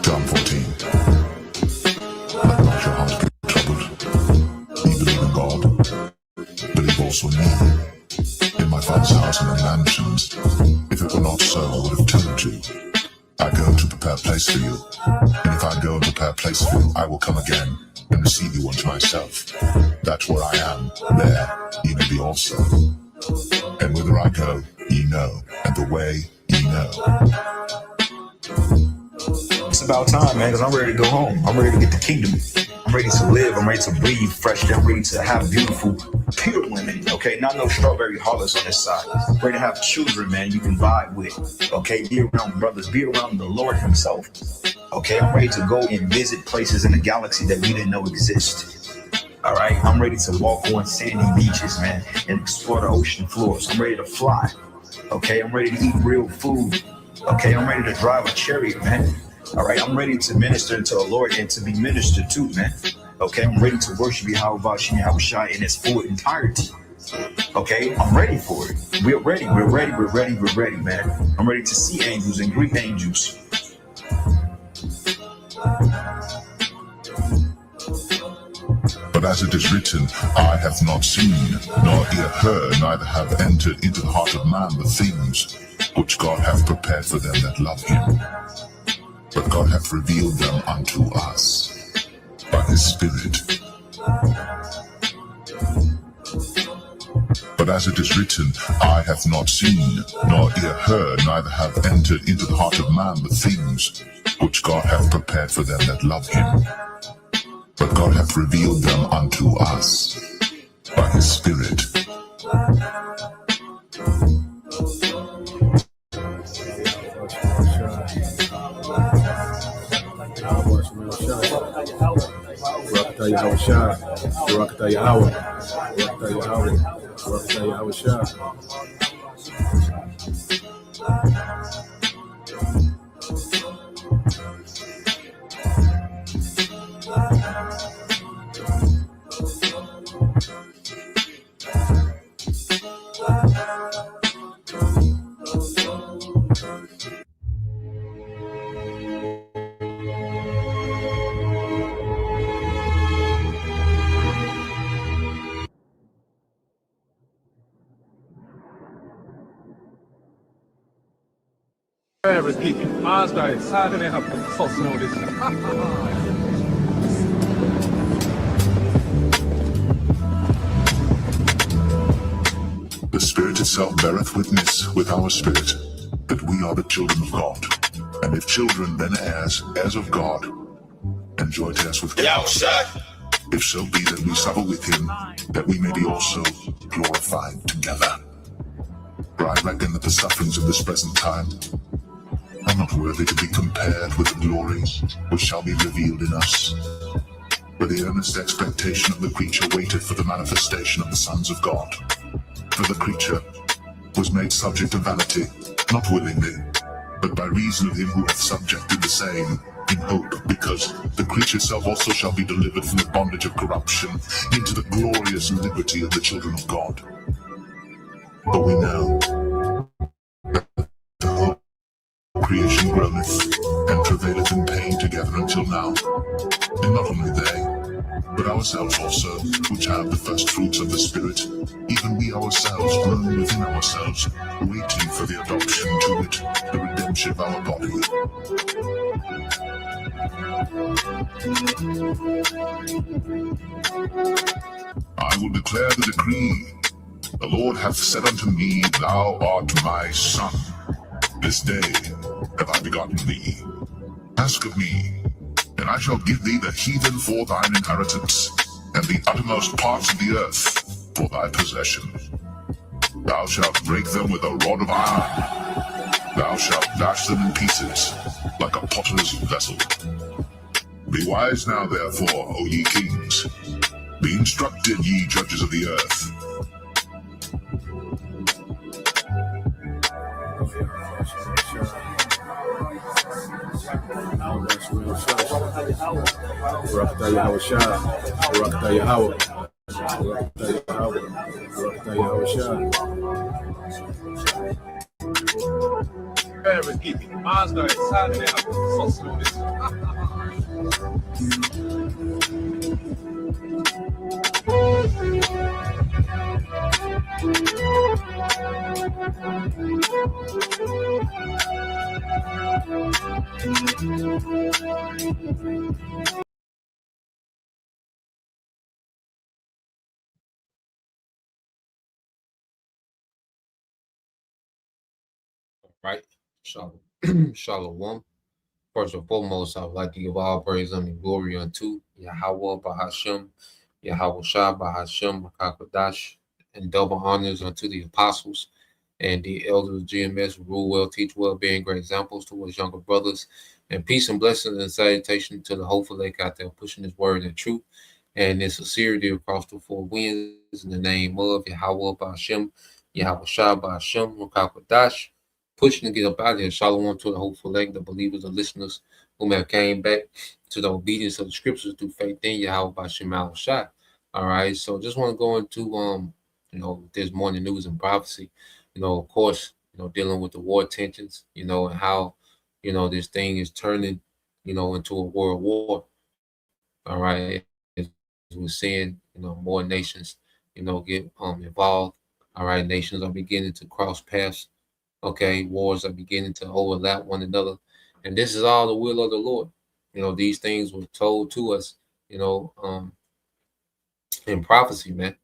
John 14. Let not your heart be troubled. Ye believe in God, believe also in me. In my Father's house are many mansions. If it were not so, I would have told you. I go to prepare a place for you. And if I go and prepare a place for you, I will come again and receive you unto myself, that where I am, there ye may be also. And whither I go, ye know, and the way ye know. It's about time, man, because I'm ready to go home. I'm ready to get the kingdom. I'm ready to live. I'm ready to breathe fresh. I'm ready to have beautiful, pure women, okay? Not no strawberry harlots on this side. I'm ready to have children, man, you can vibe with, okay? Be around brothers. Be around the Lord himself, okay? I'm ready to go and visit places in the galaxy that we didn't know exist. All right, I'm ready to walk on sandy beaches, man, and explore the ocean floors. I'm ready to fly, okay? I'm ready to eat real food, okay? I'm ready to drive a chariot, man. All right, I'm ready to minister to the Lord and to be ministered to, man. Okay, I'm ready to worship Yahushua in its full entirety. Okay, I'm ready for it. We're ready, man. I'm ready to see angels and greet angels. But as it is written, eye hath not seen, nor ear heard, neither have entered into the heart of man the things which God hath prepared for them that love him. But God hath revealed them unto us by his Spirit. But as it is written, eye hath not seen, nor ear heard, neither have entered into the heart of man the things which God hath prepared for them that love him. But God hath revealed them unto us by his Spirit. The Spirit itself beareth witness with our spirit that we are the children of God. And if children, then heirs, heirs of God, and joint heirs with God. If so be that we suffer with him, that we may be also glorified together. For I reckon that the sufferings of this present time are not worthy to be compared with the glory which shall be revealed in us. For the earnest expectation of the creature waiteth for the manifestation of the sons of God. For the creature was made subject to vanity, not willingly, but by reason of him who hath subjected the same, in hope, because the creature itself also shall be delivered from the bondage of corruption into the glorious liberty of the children of God. For we know that the whole creation groaneth and travaileth in pain together until now. And not only they, but ourselves also, which have the first fruits of the Spirit, even we ourselves groan within ourselves, waiting for the adoption to it, the redemption of our body. I will declare the decree. The Lord hath said unto me, Thou art my son. This day have I begotten thee. Ask of me, and I shall give thee the heathen for thine inheritance, and the uttermost parts of the earth for thy possession. Thou shalt break them with a rod of iron. Thou shalt dash them in pieces, like a potter's vessel. Be wise now, therefore, O ye kings. Be instructed, ye judges of the earth. Right? Shalom. Shalom. First and foremost, I would like to give all praise and glory unto Yahweh Bahashem, Yahweh Shah Bahashem Makakadash, and double honors unto the apostles and the elders of GMS who rule well, teach well, being great examples towards younger brothers. And peace and blessings and salutation to the hopeful lake out there pushing his word and truth and in sincerity across the four winds in the name of Yahweh Bahashem, Yahweh Shah Bahashem Makakadash, pushing to get up out of here. Shalom to the hopeful elect, the believers, the listeners whom have came back to the obedience of the scriptures through faith in Yahweh by Shemal Shai. All right. So just want to go into this morning news and prophecy. Of course, dealing with the war tensions, and how, this thing is turning, into a world war. All right. As we're seeing, more nations, get involved. All right. Nations are beginning to cross paths. Okay, wars are beginning to overlap one another. And this is all the will of the Lord. These things were told to us, in prophecy, man.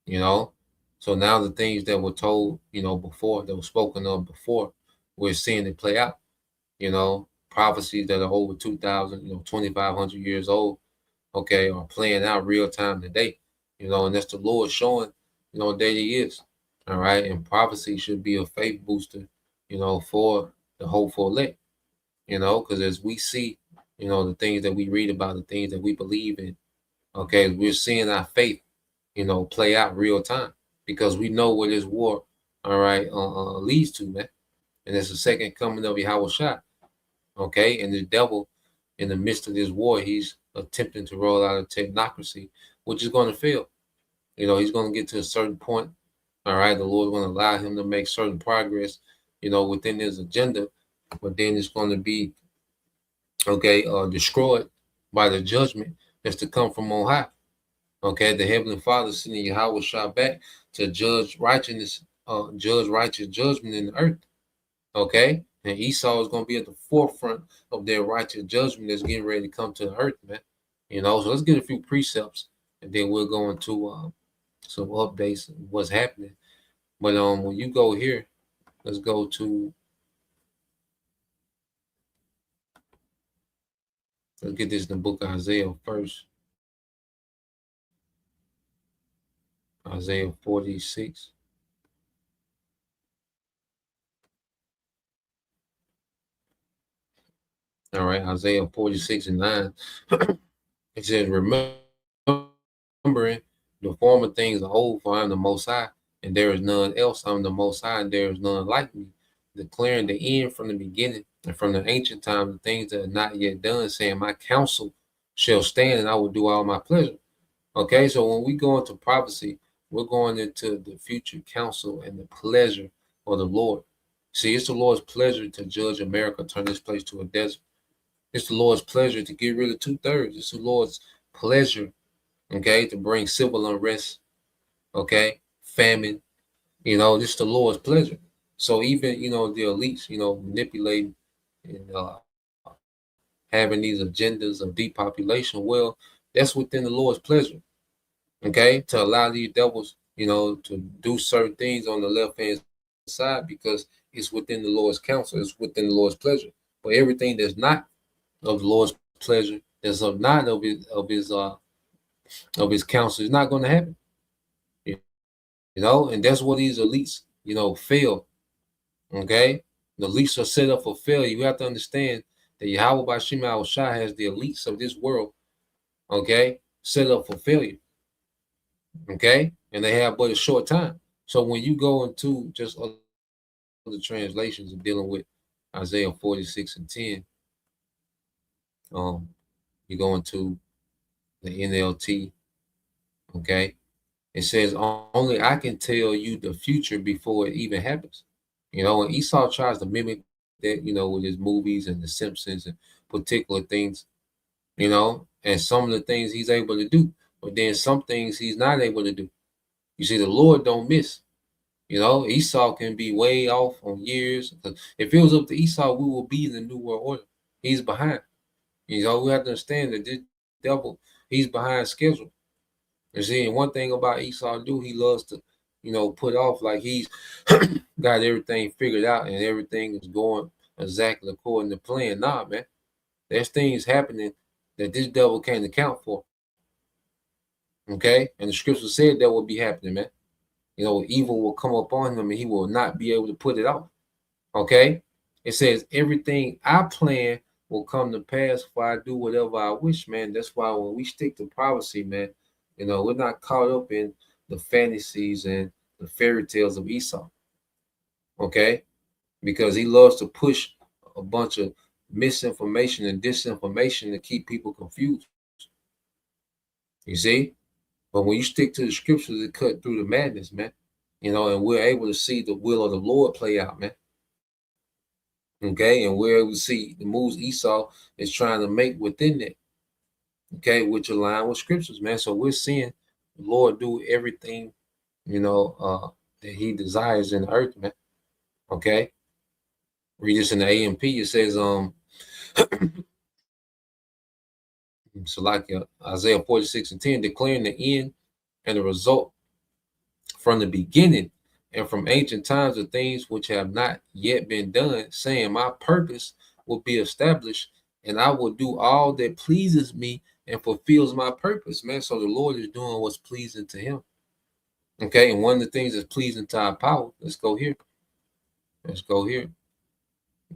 You know. So now the things that were told, before, that were spoken of before, we're seeing it play out. Prophecies that are over 2,000, 2,500 years old, okay, are playing out real time today. And that's the Lord showing, that He is. All right. And prophecy should be a faith booster, for the hopeful elect, because as we see, the things that we read about, the things that we believe in, okay, we're seeing our faith, play out real time because we know where this war, all right, leads to, man. And it's the second coming of Yahweh Shai, okay? And the devil, in the midst of this war, he's attempting to roll out a technocracy, which is going to fail. He's going to get to a certain point. All right, the Lord's going to allow him to make certain progress, within his agenda, but then it's going to be, destroyed by the judgment that's to come from on high. Okay, the Heavenly Father sending Yahweh Shah back to judge righteousness, judge righteous judgment in the earth. Okay, and Esau is going to be at the forefront of their righteous judgment that's getting ready to come to the earth, man. So let's get a few precepts, and then we'll go into some updates of what's happening. But when you go here, let's go to, let's get this in the book of Isaiah first. Isaiah 46. All right, Isaiah 46 and 9. It says, remembering the former things are old, for I am the Most High, and there is none else. I am the Most High, and there is none like me, declaring the end from the beginning and from the ancient time, the things that are not yet done, saying, my counsel shall stand, and I will do all my pleasure. Okay, so when we go into prophecy, we're going into the future counsel and the pleasure of the Lord. See, it's the Lord's pleasure to judge America, turn this place to a desert. It's the Lord's pleasure to get rid of 2/3. It's the Lord's pleasure, okay, to bring civil unrest, okay, famine. This is the Lord's pleasure. So even, the elites, manipulating and having these agendas of depopulation, well, that's within the Lord's pleasure, okay, to allow these devils, to do certain things on the left-hand side because it's within the Lord's counsel, it's within the Lord's pleasure. But everything that's not of the Lord's pleasure, that's not of his counsel, is not going to happen. And that's what these elites, fail. Okay, the elites are set up for failure. You have to understand that Yahweh by Shema Shai has the elites of this world, okay, set up for failure. Okay, and they have but a short time. So when you go into just other translations of dealing with Isaiah 46 and 10, you go into the NLT, okay, it says, only I can tell you the future before it even happens. And Esau tries to mimic that, with his movies and The Simpsons and particular things. and some of the things he's able to do, but then some things he's not able to do. You see, the Lord don't miss. Esau can be way off on years. If it was up to Esau, we will be in the New World Order. He's behind. We have to understand that this devil, he's behind schedule. You see, and one thing about Esau do, he loves to, put off like he's got everything figured out and everything is going exactly according to plan. Nah, man. There's things happening that this devil can't account for. Okay? And the scripture said that will be happening, man. Evil will come upon him and he will not be able to put it off. Okay? It says everything I plan will come to pass if I do whatever I wish, man. That's why when we stick to prophecy, man, we're not caught up in the fantasies and the fairy tales of Esau. Okay? Because he loves to push a bunch of misinformation and disinformation to keep people confused. You see? But when you stick to the scriptures, it cut through the madness, man. And we're able to see the will of the Lord play out, man. Okay, and we're able to see the moves Esau is trying to make within it. Okay, which align with scriptures, man. So we're seeing the Lord do everything, that he desires in the earth, man. Okay. Read this in the AMP. It says, so like Isaiah 46:10, declaring the end and the result from the beginning and from ancient times of things which have not yet been done, saying, my purpose will be established and I will do all that pleases me and fulfills my purpose, man. So the Lord is doing what's pleasing to him. Okay, and one of the things that's pleasing to our power, let's go here.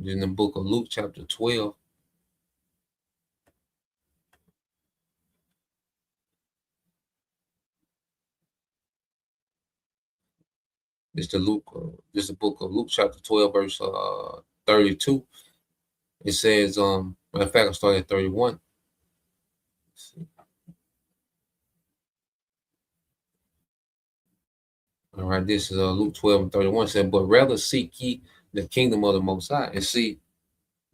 In the book of Luke, chapter 12. This is the book of Luke, chapter 12, verse 32. It says, matter of fact, I'll start at 31. All right, this is Luke 12:31. Said, but rather seek ye the kingdom of the Most High. And see,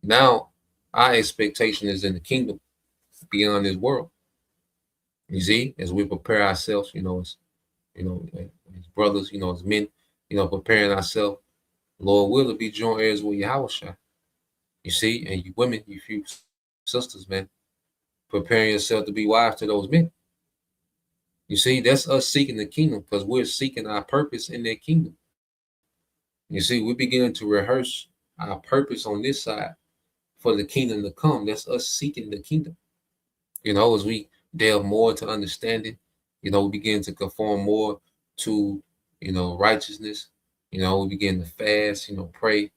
now our expectation is in the kingdom beyond this world. You see, as we prepare ourselves, as brothers, as men, preparing ourselves, Lord will be joint heirs with Yahushua. You see, and you women, you few sisters, man, preparing yourself to be wives to those men. You see, that's us seeking the kingdom because we're seeking our purpose in that kingdom. You see, we're beginning to rehearse our purpose on this side for the kingdom to come. That's us seeking the kingdom. As we delve more into understanding, we begin to conform more to, righteousness. We begin to fast, pray.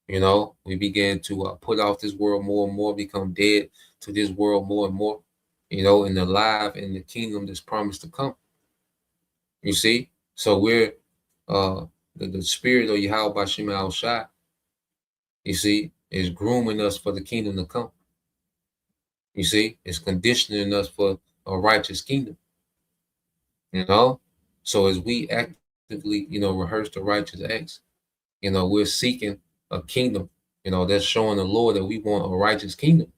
We begin to put off this world more and more, become dead to this world more and more, and alive in the kingdom that's promised to come. You see? So we're the spirit of Yahweh Bashim Al Shai, you see, is grooming us for the kingdom to come. You see, it's conditioning us for a righteous kingdom. So as we actively, rehearse the righteous acts, we're seeking a kingdom, that's showing the Lord that we want a righteous kingdom.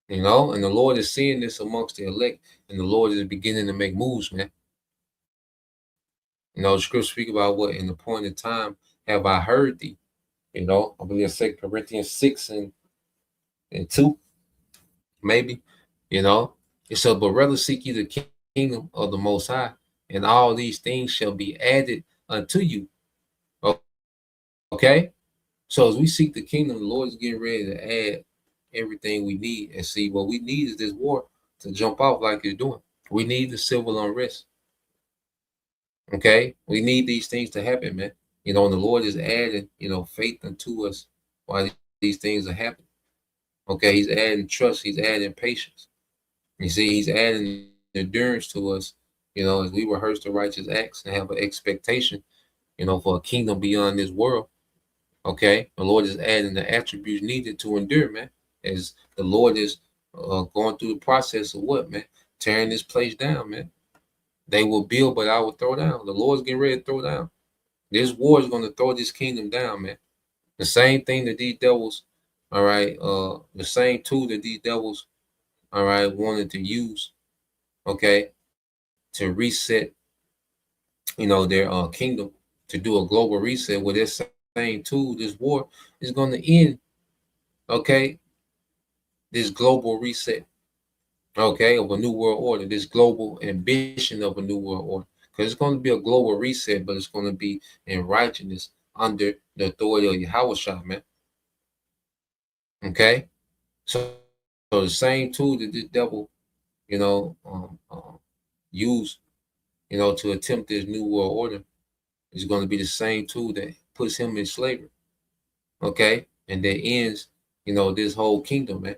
And the Lord is seeing this amongst the elect, and the Lord is beginning to make moves, man. The scripture speak about what in the point of time have I heard thee. I believe 2 Corinthians 6:2, maybe. It says, but rather seek ye the kingdom of the Most High, and all these things shall be added unto you. Okay? So as we seek the kingdom, the Lord is getting ready to add everything we need. And see, what we need is this war to jump off like it's doing. We need the civil unrest. Okay? We need these things to happen, man. And the Lord is adding, faith unto us while these things are happening. Okay? He's adding trust. He's adding patience. You see, he's adding endurance to us, as we rehearse the righteous acts and have an expectation, for a kingdom beyond this world. Okay, the Lord is adding the attributes needed to endure, man. As the Lord is going through the process of what, man? Tearing this place down, man. They will build, but I will throw down. The Lord's getting ready to throw down. This war is going to throw this kingdom down, man. The same thing that these devils, all right, the same tool that these devils all right, wanted to use, okay, to reset, their kingdom, to do a global reset with this same tool. This war is going to end, okay, this global reset, okay, of a new world order, this global ambition of a new world order. Because it's going to be a global reset, but it's going to be in righteousness under the authority of Yahweh, man. Okay? So the same tool that the devil, used, to attempt this new world order is going to be the same tool that puts him in slavery. Okay? And that ends, this whole kingdom, man.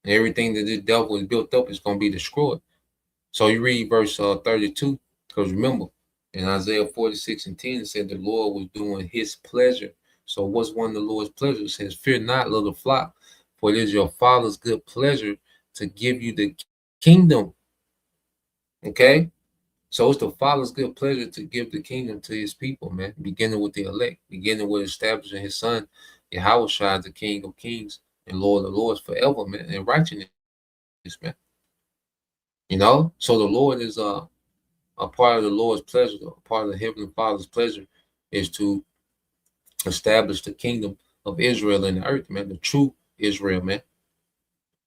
And everything that the devil is built up is going to be destroyed. So you read verse 32, because remember, in Isaiah 46:10, it said the Lord was doing his pleasure. So what's one of the Lord's pleasures? It says, fear not, little flock, for it is your Father's good pleasure to give you the kingdom. Okay? So it's the Father's good pleasure to give the kingdom to his people, man, beginning with the elect, beginning with establishing his son, Yahweh Shai, the King of kings and Lord of lords forever, man, in righteousness, man. So the Lord is a part of the Lord's pleasure, a part of the Heavenly Father's pleasure is to establish the kingdom of Israel in the earth, man, the true Israel, man.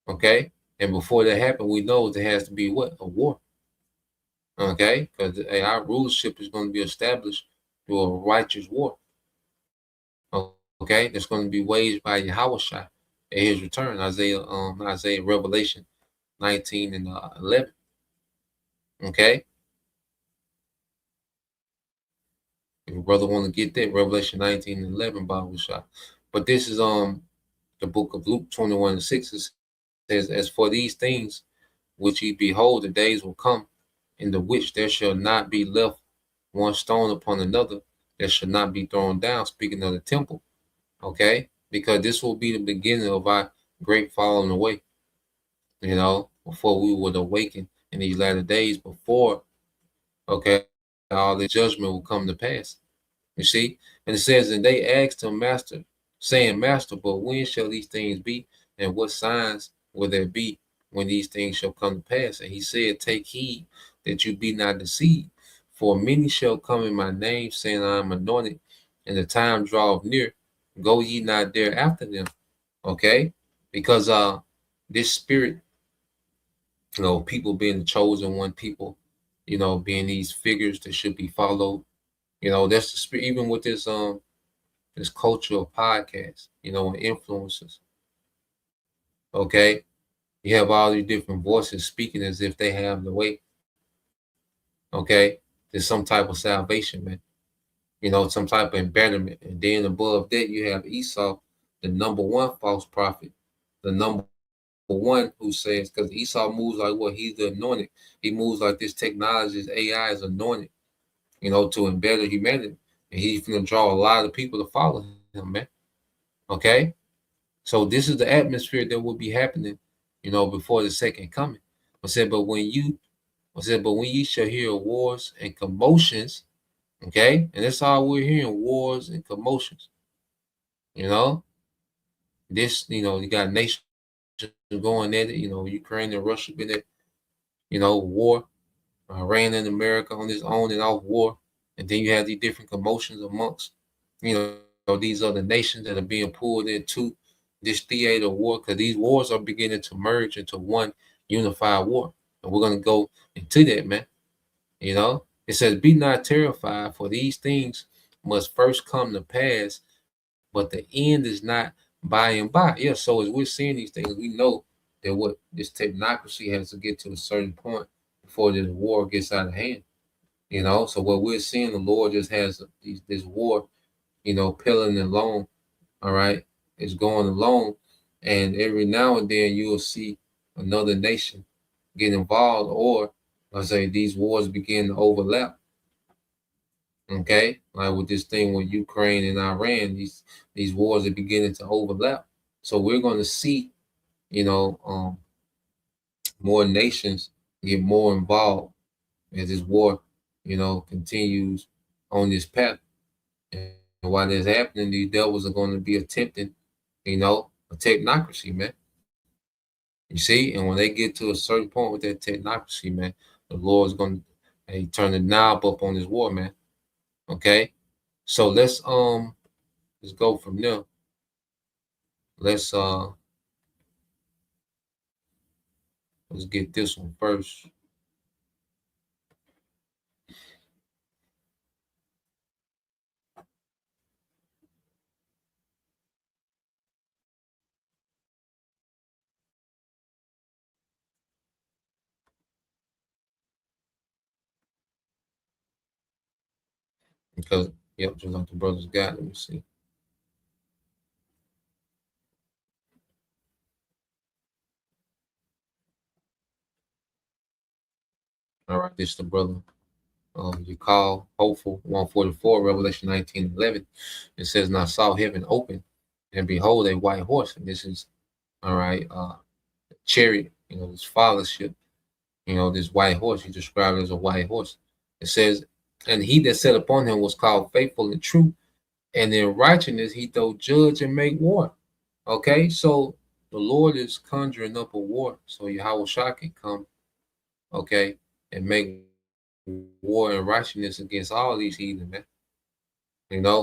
Okay? And before that happens, we know there has to be what? A war. Okay? Because our rulership is going to be established through a righteous war. Okay? That's going to be waged by Yahweh Shai at his return. Isaiah, Revelation 19 and 11. Okay? If your brother want to get that, Revelation 19 and 11, Bible shot. But this is the book of Luke 21:6. It says, as for these things which ye behold, the days will come, in the which there shall not be left one stone upon another, that shall not be thrown down, speaking of the temple. Okay? Because this will be the beginning of our great falling away, before we would awaken in these latter days, before, okay, all the judgment will come to pass. You see? And it says, and they asked him, Master, saying, Master, but when shall these things be? And what signs will there be when these things shall come to pass? And he said, take heed that you be not deceived. For many shall come in my name, saying, I am anointed, and the time draweth near. Go ye not there after them. Okay? Because this spirit, people being the chosen one, people, being these figures that should be followed. That's the spirit, even with this culture of podcasts, and influencers. Okay. You have all these different voices speaking as if they have the way. Okay. There's some type of salvation, man. Some type of embetterment. And then above that, you have Esau, the number one false prophet, the number one who says, because Esau moves like what? He's the anointed. He moves like this technology, this AI is anointed, to embetter humanity. And he's going to draw a lot of people to follow him, man. Okay? So this is the atmosphere that will be happening, before the second coming. But when ye shall hear wars and commotions, okay? And that's all we're hearing, wars and commotions. This, you got nations going at it, Ukraine and Russia been at, war. Iran and America on this on and off war. And then you have these different commotions amongst, these other nations that are being pulled into this theater of war, because these wars are beginning to merge into one unified war. And we're going to go into that, man. It says, be not terrified, for these things must first come to pass, but the end is not by and by. Yeah, so as we're seeing these things, we know that what this technocracy has to get to a certain point before this war gets out of hand. So what we're seeing, the Lord just has this war, peeling along, all right, is going along. And every now and then you will see another nation get involved, or let's say these wars begin to overlap. Okay, like with this thing with Ukraine and Iran, these wars are beginning to overlap. So we're going to see, more nations get more involved as this war, continues on this path. And while this happening, these devils are going to be attempting, a technocracy, man. You see, and when they get to a certain point with that technocracy, man, the Lord's gonna turn the knob up on this war, man. Okay, so let's go from there. Let's let's get this one first. Because yep, just like the brothers got. Let me see. All right, this is the brother. You call hopeful 144, Revelation 19:11. It says, "Now I saw heaven open, and behold, a white horse." And this is all right. Chariot. This fathership. This white horse. He described it as a white horse. It says, "And he that sat upon him was called faithful and true, and in righteousness he doth judge and make war." Okay, so the Lord is conjuring up a war, so Yahweh Shah can come, okay, and make war and righteousness against all these heathen, man.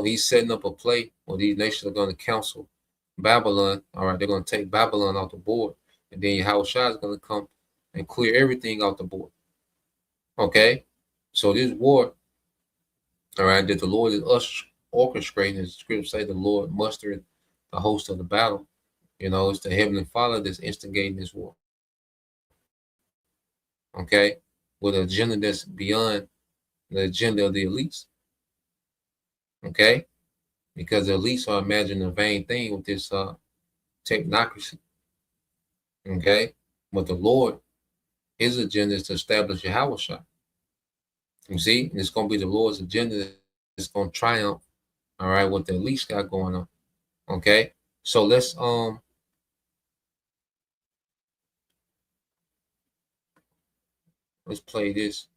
He's setting up a play where these nations are going to counsel Babylon. All right, they're going to take Babylon off the board, and then Yahweh Shah is going to come and clear everything off the board. Okay, so this war, all right, that the Lord is orchestrating, as the scripture say, the Lord mustering the host of the battle. It's the Heavenly Father that's instigating this war. Okay, with an agenda that's beyond the agenda of the elites. Okay, because the elites are imagining a vain thing with this technocracy. Okay, but the Lord, his agenda is to establish Yahweh Shah. You see, and it's going to be the Lord's agenda that's going to triumph. All right, what the elites got going on. Okay, so let's play this.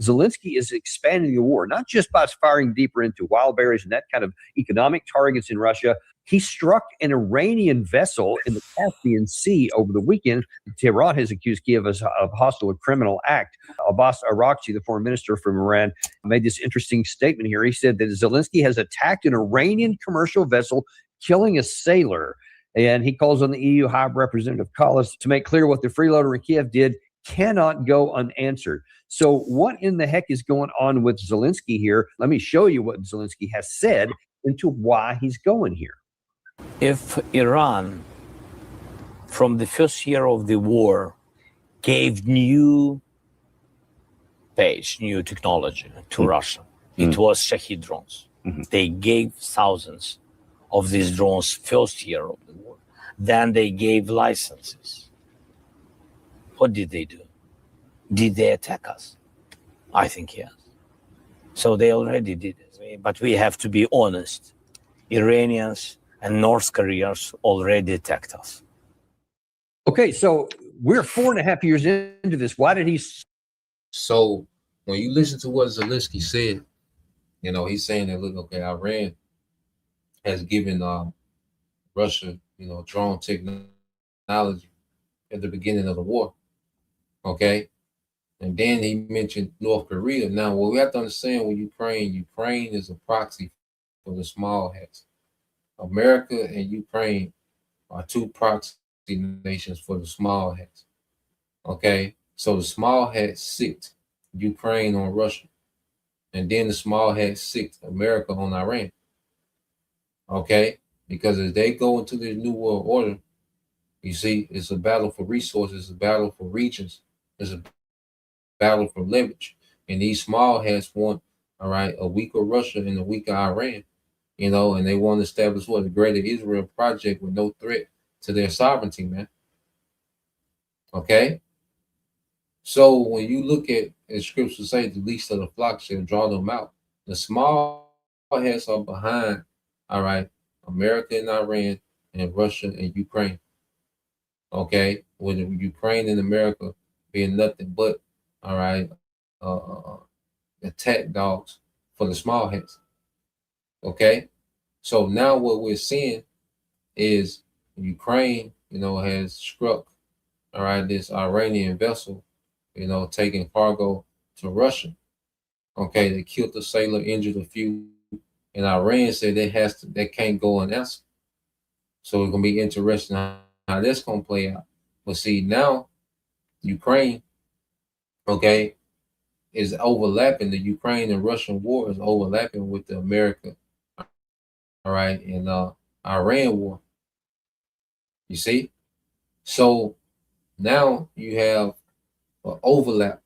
Zelensky is expanding the war, not just by firing deeper into wild berries and that kind of economic targets in Russia. He struck an Iranian vessel in the Caspian Sea over the weekend. Tehran has accused Kiev of hostile criminal act. Abbas Araghchi, the foreign minister from Iran, made this interesting statement here. He said that Zelensky has attacked an Iranian commercial vessel, killing a sailor. And he calls on the EU High Representative Kallas to make clear what the freeloader in Kiev did cannot go unanswered. So what in the heck is going on with Zelensky here? Let me show you what Zelensky has said into why he's going here. If Iran, from the first year of the war, gave new technology to Russia, it was Shahid drones. They gave thousands of these drones first year of the war. Then they gave licenses. What did they do? Did they attack us? I think yes. So they already did it. But we have to be honest. Iranians and North Koreans already attacked us. Okay, so we're 4.5 years into this. Why did he? So when you listen to what Zelensky said, he's saying that, look, okay, Iran has given Russia, drone technology at the beginning of the war. Okay. And then he mentioned North Korea. Now, what we have to understand with Ukraine is a proxy for the small hats. America and Ukraine are two proxy nations for the small hats. Okay. So the small hats sicked Ukraine on Russia. And then the small hats sicked America on Iran. Okay. Because as they go into this new world order, you see, it's a battle for resources, it's a battle for regions, it's a battle for leverage. And these small hats want, all right, a weaker Russia and a weaker Iran, and they want to establish what the greater Israel project with no threat to their sovereignty, man. Okay? So when you look at, as scripture say, the least of the flock shall draw them out. The small hats are behind, all right, America and Iran and Russia and Ukraine. Okay? With Ukraine and America being nothing but, all right, attack dogs for the small hats. Okay, so now what we're seeing is, Ukraine, has struck, all right, this Iranian vessel, taking cargo to Russia. Okay, they killed the sailor, injured a few, and Iran said they can't go unanswered. So it's gonna be interesting how that's gonna play out. But see, now Ukraine, okay, is overlapping. The Ukraine and Russian war is overlapping with the America, all right, and Iran war. You see, so now you have an overlap,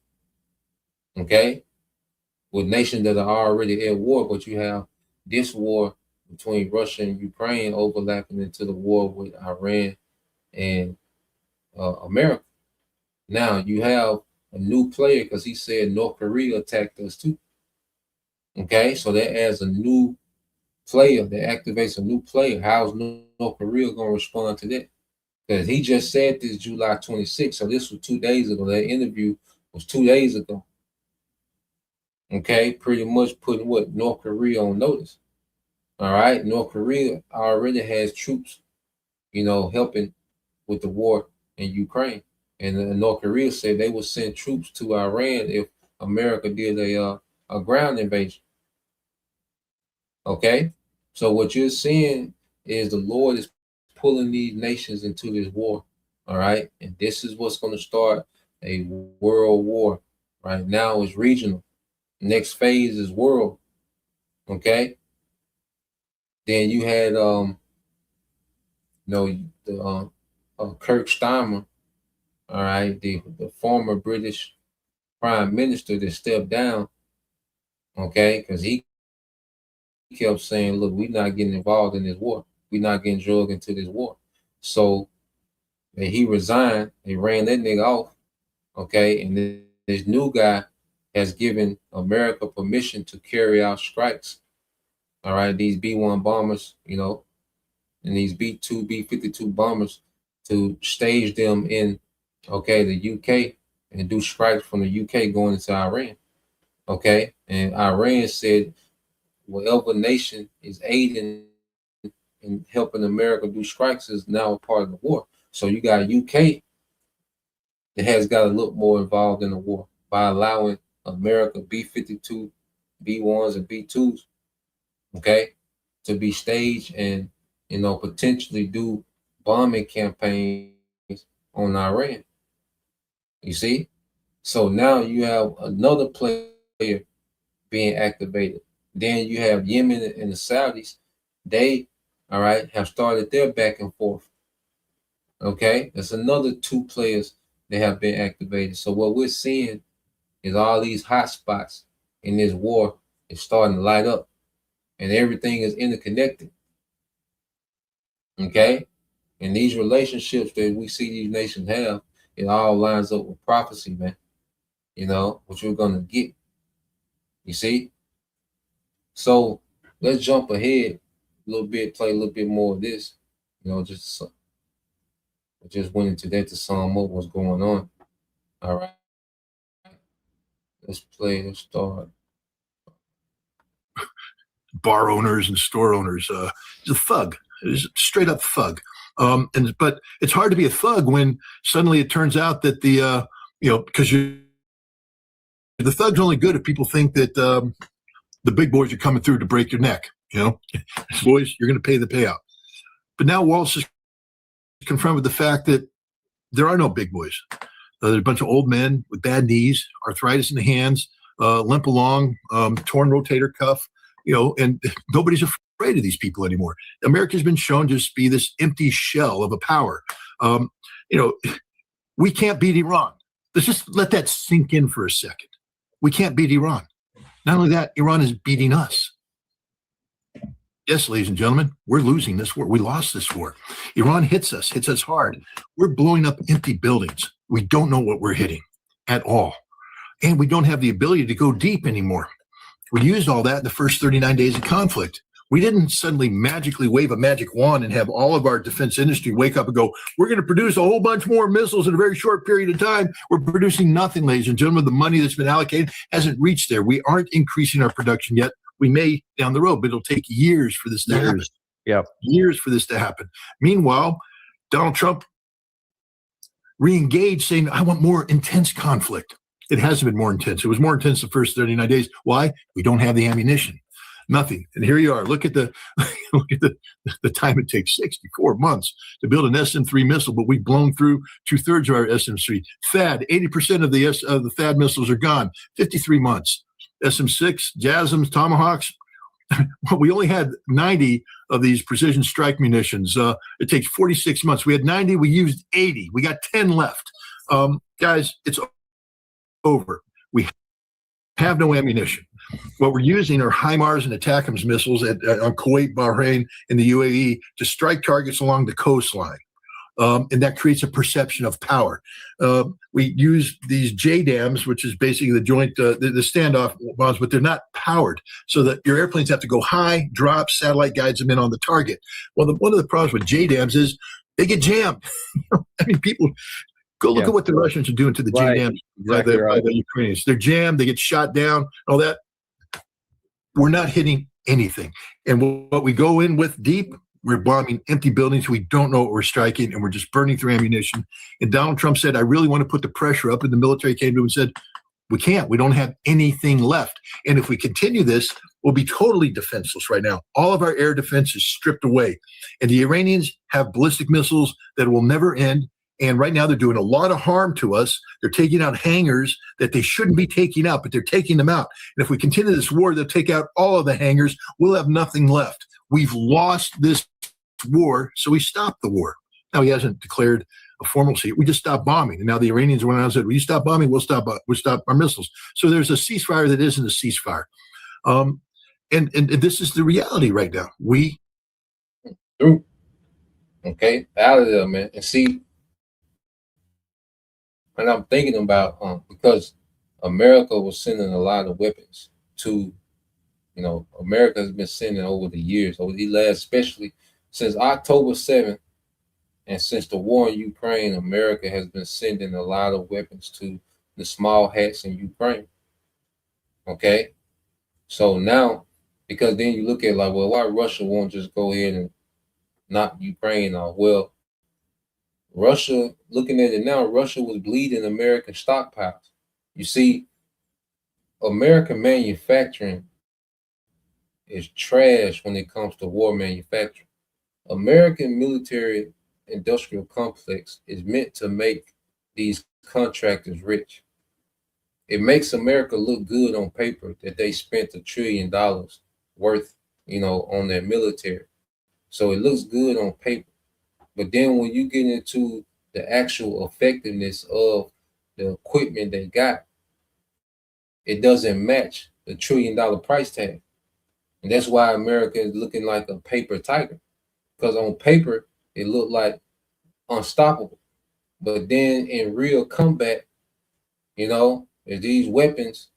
okay, with nations that are already at war, but you have this war between Russia and Ukraine overlapping into the war with Iran and America. Now you have a new player because he said North Korea attacked us too. Okay, so that adds a new player, that activates a new player. How's North Korea going to respond to that? Because he just said this July 26th, so this was 2 days ago. That interview was 2 days ago. Okay, pretty much putting what North Korea on notice. All right, North Korea already has troops, helping with the war in Ukraine. And North Korea said they would send troops to Iran if America did a ground invasion. Okay, so what you're seeing is the Lord is pulling these nations into this war. All right, and this is what's going to start a world war. Right now it's regional. Next phase is world. Okay. Then you had the Kirk Starmer, all right, the former British Prime Minister that stepped down, okay, because he kept saying, look, we're not getting involved in this war. We're not getting drugged into this war. So he resigned. They ran that nigga off, okay, and this new guy has given America permission to carry out strikes. All right, these B-1 bombers, and these B-2, B-52 bombers to stage them in, the UK and do strikes from the UK going into Iran. Okay, and Iran said whatever nation is aiding and helping America do strikes is now a part of the war. So you got UK that has got a little more involved in the war by allowing America B-52, B-1s, and B-2s, okay, to be staged and, potentially do bombing campaigns on Iran. You see? So now you have another player being activated. Then you have Yemen and the Saudis. They, all right, have started their back and forth. Okay? That's another 2 players that have been activated. So what we're seeing is all these hot spots in this war is starting to light up. And everything is interconnected. Okay? And these relationships that we see these nations have, it all lines up with prophecy, man. What you're going to get. You see? So let's jump ahead a little bit, play a little bit more of this. Just went into that to sum up what's going on. All right. Let's start. Bar owners and store owners. He's a thug. He's a straight up thug. But it's hard to be a thug when suddenly it turns out that because the thug's only good if people think that the big boys are coming through to break your neck. Boys, you're going to pay the payout. But now Waltz is confronted with the fact that there are no big boys. There's a bunch of old men with bad knees, arthritis in the hands, limp along, torn rotator cuff, and nobody's afraid of these people anymore. America's been shown to just be this empty shell of a power. We can't beat Iran. Let's just let that sink in for a second. We can't beat Iran. Not only that, Iran is beating us. Yes, ladies and gentlemen, we're losing this war. We lost this war. Iran hits us hard. We're blowing up empty buildings. We don't know what we're hitting at all. And we don't have the ability to go deep anymore. We used all that in the first 39 days of conflict. We didn't suddenly magically wave a magic wand and have all of our defense industry wake up and go, we're going to produce a whole bunch more missiles in a very short period of time. We're producing nothing, ladies and gentlemen. The money that's been allocated hasn't reached there. We aren't increasing our production yet. We may down the road, but it'll take years for this to happen. Yeah. Years for this to happen. Meanwhile, Donald Trump re-engaged, saying, I want more intense conflict. It hasn't been more intense. It was more intense the first 39 days. Why? We don't have the ammunition. Nothing. And here you are. Look at the time it takes, 64 months to build an SM-3 missile, but we've blown through 2/3 of our SM-3. THAAD, 80% of the THAAD missiles are gone. 53 months. SM-6, JASSMs, Tomahawks. We only had 90 of these precision strike munitions. It takes 46 months. We had 90. We used 80. We got 10 left. Guys, it's over. We have no ammunition. What we're using are HIMARS and ATACMS missiles on Kuwait, Bahrain, and the UAE to strike targets along the coastline. And that creates a perception of power. We use these JDAMs, which is basically the joint, the standoff bombs, but they're not powered. So that your airplanes have to go high, drop, satellite guides them in on the target. Well, one of the problems with JDAMs is they get jammed. I mean, people... Go look at what the Russians are doing to the JDAMs by the Ukrainians. They're jammed. They get shot down. All that. We're not hitting anything. And what we go in with deep, we're bombing empty buildings. We don't know what we're striking, and we're just burning through ammunition. And Donald Trump said, I really want to put the pressure up. And the military came to him and said, we can't. We don't have anything left. And if we continue this, we'll be totally defenseless right now. All of our air defense is stripped away. And the Iranians have ballistic missiles that will never end. And right now they're doing a lot of harm to us. They're taking out hangars that they shouldn't be taking out, but they're taking them out. And if we continue this war, they'll take out all of the hangars. We'll have nothing left. We've lost this war, so we stopped the war. Now, he hasn't declared a formal cease. We just stopped bombing. And now the Iranians went out and said, well, you stop bombing, we'll stop our missiles. So there's a ceasefire that isn't a ceasefire. And this is the reality right now. We through. Okay, out of there, man. And see, and I'm thinking about because America was sending a lot of weapons to, America has been sending over the years, over the last, especially since October 7th, and since the war in Ukraine, America has been sending a lot of weapons to the small hats in Ukraine. Okay, so now, because then you look at like, well, why Russia won't just go ahead and knock Ukraine off? Well, Russia, looking at it now, Russia was bleeding American stockpiles. You see, American manufacturing is trash when it comes to war manufacturing. American military industrial complex is meant to make these contractors rich. It makes America look good on paper that they spent $1 trillion worth, on their military. So it looks good on paper. But then when you get into the actual effectiveness of the equipment they got, it doesn't match the $1 trillion price tag. And that's why America is looking like a paper tiger. Because on paper, it looked like unstoppable. But then in real combat, these weapons,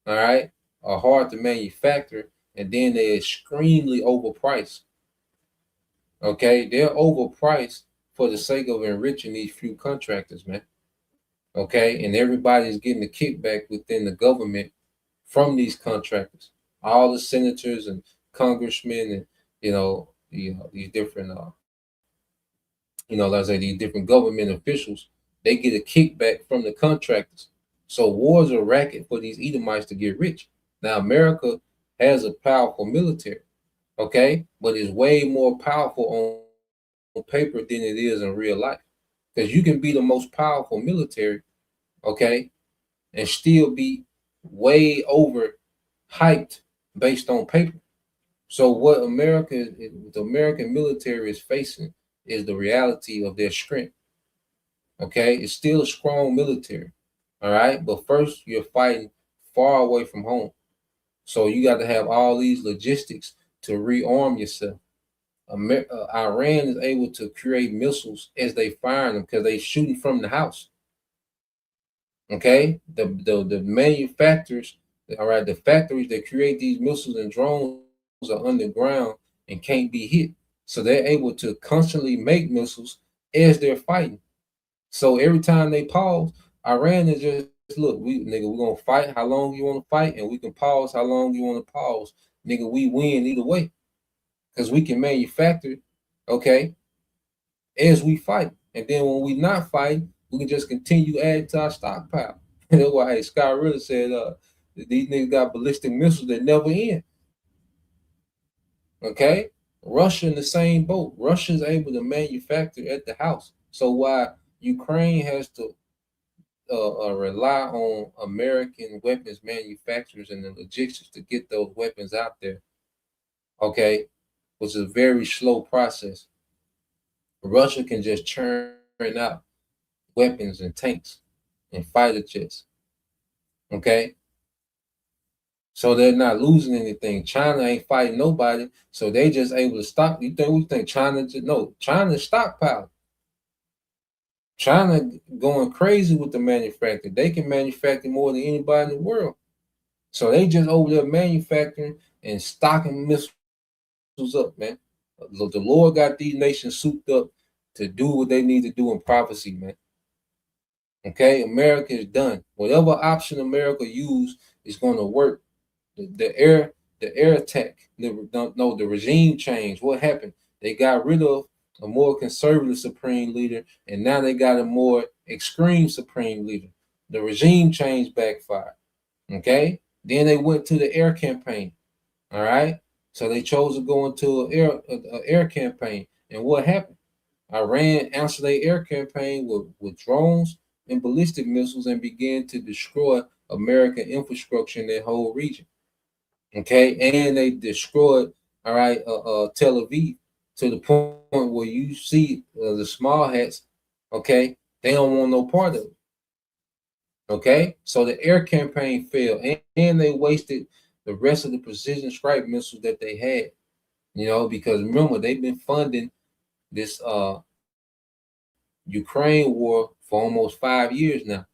all right, are hard to manufacture, and then they're extremely overpriced. Okay, they're overpriced for the sake of enriching these few contractors, man. Okay, and everybody's getting a kickback within the government from these contractors. All the senators and congressmen and these different these different government officials, they get a kickback from the contractors. So war's a racket for these Edomites to get rich. Now America has a powerful military. Okay, but it's way more powerful on paper than it is in real life. Because you can be the most powerful military, okay, and still be way over hyped based on paper. So what the American military is facing is the reality of their strength. Okay, it's still a strong military, all right, but first you're fighting far away from home. So you got to have all these logistics to rearm yourself. Iran is able to create missiles as they fire them because they shooting from the house. Okay, the manufacturers, all right, the factories that create these missiles and drones are underground and can't be hit. So they're able to constantly make missiles as they're fighting. So every time they pause, Iran is just, look, we're gonna fight how long you want to fight, and we can pause how long you want to pause. Nigga, we win either way. Because we can manufacture, okay, as we fight. And then when we not fighting, we can just continue adding to our stockpile. That's why Scott really said these niggas got ballistic missiles that never end. Okay? Russia in the same boat. Russia's able to manufacture at the house. So while Ukraine has to rely on American weapons manufacturers and the logistics to get those weapons out there, okay, which is a very slow process. Russia can just churn out weapons and tanks and fighter jets, okay? So they're not losing anything. China ain't fighting nobody, so they just able to stop. We think China just no. China's stockpile. China going crazy with the manufacturing. They can manufacture more than anybody in the world. So they just over there manufacturing and stocking missiles up, man. The Lord got these nations souped up to do what they need to do in prophecy, man. Okay, America is done. Whatever option America use is going to work. The air attack, the regime change. What happened? They got rid of a more conservative supreme leader, and now they got a more extreme supreme leader. The regime change backfired. Okay, then they went to the air campaign. All right, so they chose to go into an air campaign, and what happened? Iran answered their air campaign with drones and ballistic missiles and began to destroy American infrastructure in that whole region. Okay, and they destroyed, all right, Tel Aviv to the point where you see the small hats. Okay, they don't want no part of it. Okay, so the air campaign failed, and they wasted the rest of the precision strike missiles that they had. You know, because remember they've been funding this Ukraine war for almost 5 years now.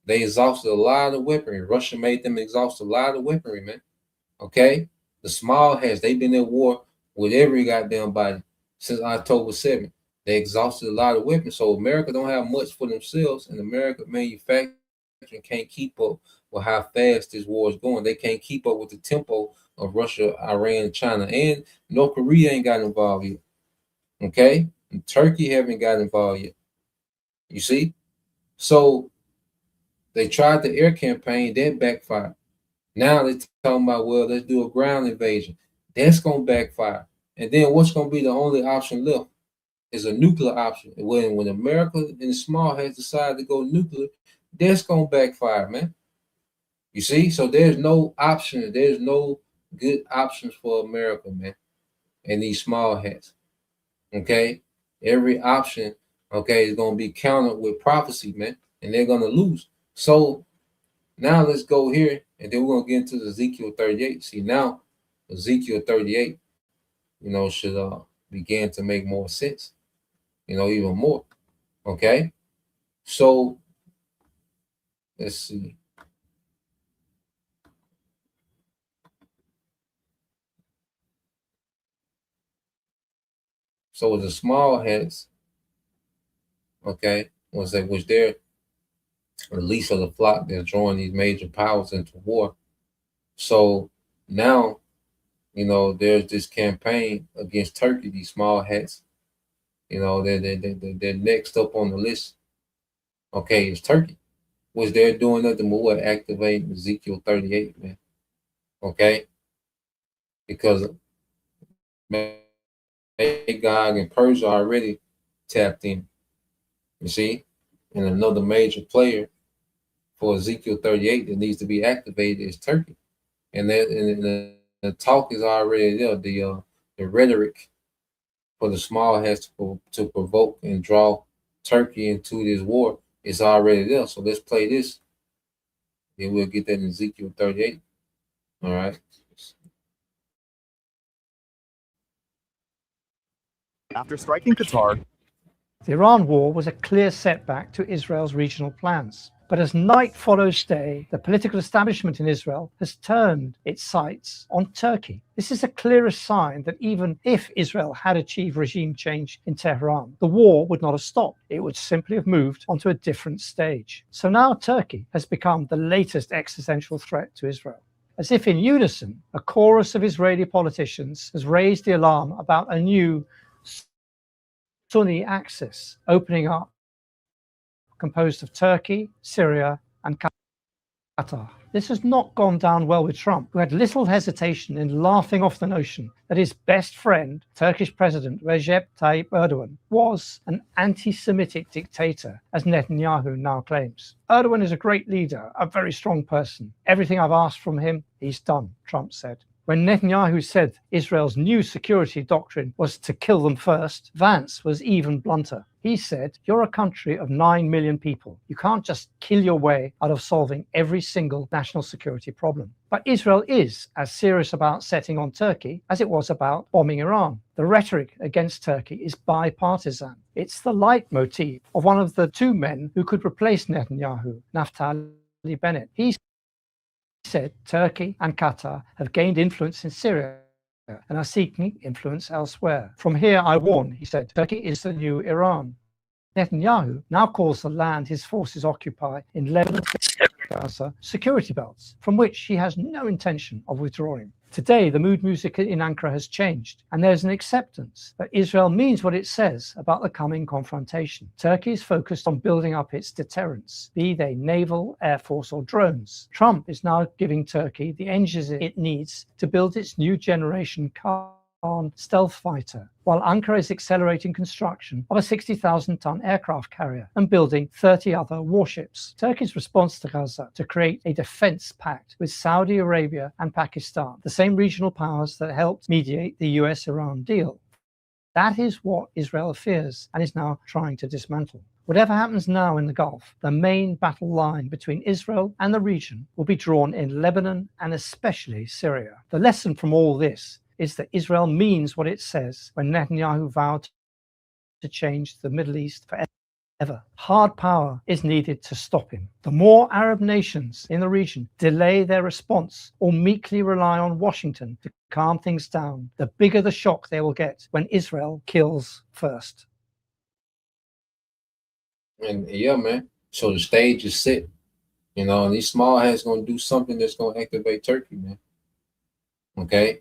They exhausted a lot of weaponry. Russia made them exhaust a lot of weaponry, man. Okay? The small hats, they've been at war with every goddamn body since October 7th. They exhausted a lot of weapons. So America don't have much for themselves, and America manufacturing can't keep up with how fast this war is going. They can't keep up with the tempo of Russia, Iran, China, and North Korea ain't got involved yet. Okay? And Turkey haven't got involved yet. You see? So they tried the air campaign, that backfired. Now they're talking about, well, let's do a ground invasion. That's going to backfire. And then what's going to be the only option left is a nuclear option. When America and the small has decided to go nuclear, that's going to backfire, man. You see? So there's no option. There's no good options for America, man, and these small hats. Okay? Every option, okay, is going to be countered with prophecy, man, and they're going to lose. So now let's go here, and then we're going to get into Ezekiel 38. See, now Ezekiel 38, you know, should begin to make more sense, you know, even more. Okay? So let's see. So with the small hats, okay, was their release of the flock that's drawing these major powers into war. So now, you know, there's this campaign against Turkey, these small hats. You know, they're next up on the list. Okay, it's Turkey. Was they're doing nothing but what, activating Ezekiel 38, man. Okay? Because Magog and Persia already tapped in. You see? And another major player for Ezekiel 38 that needs to be activated is Turkey. And the talk is already there. The rhetoric for the small hats to provoke and draw Turkey into this war is already there. So let's play this. Then we'll get that in Ezekiel 38. All right. After striking Qatar, the Iran war was a clear setback to Israel's regional plans. But as night follows day, the political establishment in Israel has turned its sights on Turkey. This is the clearest sign that even if Israel had achieved regime change in Tehran, the war would not have stopped. It would simply have moved onto a different stage. So now Turkey has become the latest existential threat to Israel. As if in unison, a chorus of Israeli politicians has raised the alarm about a new Sunni axis opening up, composed of Turkey, Syria, and Qatar. This has not gone down well with Trump, who had little hesitation in laughing off the notion that his best friend, Turkish President Recep Tayyip Erdogan, was an anti-Semitic dictator, as Netanyahu now claims. Erdogan is a great leader, a very strong person. Everything I've asked from him, he's done, Trump said. When Netanyahu said Israel's new security doctrine was to kill them first, Vance was even blunter. He said, "You're a country of 9 million people. You can't just kill your way out of solving every single national security problem." But Israel is as serious about setting on Turkey as it was about bombing Iran. The rhetoric against Turkey is bipartisan. It's the leitmotif of one of the two men who could replace Netanyahu, Naftali Bennett. He said Turkey and Qatar have gained influence in Syria and are seeking influence elsewhere. "From here, I warn," he said, "Turkey is the new Iran." Netanyahu now calls the land his forces occupy in Lebanon and Gaza security belts, from which he has no intention of withdrawing. Today, the mood music in Ankara has changed, and there's an acceptance that Israel means what it says about the coming confrontation. Turkey is focused on building up its deterrence, be they naval, air force, or drones. Trump is now giving Turkey the engines it needs to build its new generation Khan stealth fighter, while Ankara is accelerating construction of a 60,000-ton aircraft carrier and building 30 other warships. Turkey's response to Gaza to create a defense pact with Saudi Arabia and Pakistan, the same regional powers that helped mediate the US-Iran deal. That is what Israel fears and is now trying to dismantle. Whatever happens now in the Gulf, the main battle line between Israel and the region will be drawn in Lebanon and especially Syria. The lesson from all this is that Israel means what it says when Netanyahu vowed to change the Middle East forever. Hard power is needed to stop him. The more Arab nations in the region delay their response or meekly rely on Washington to calm things down, the bigger the shock they will get when Israel kills first. And yeah, man. So the stage is set. And these small hats gonna do something that's gonna activate Turkey, man. Okay.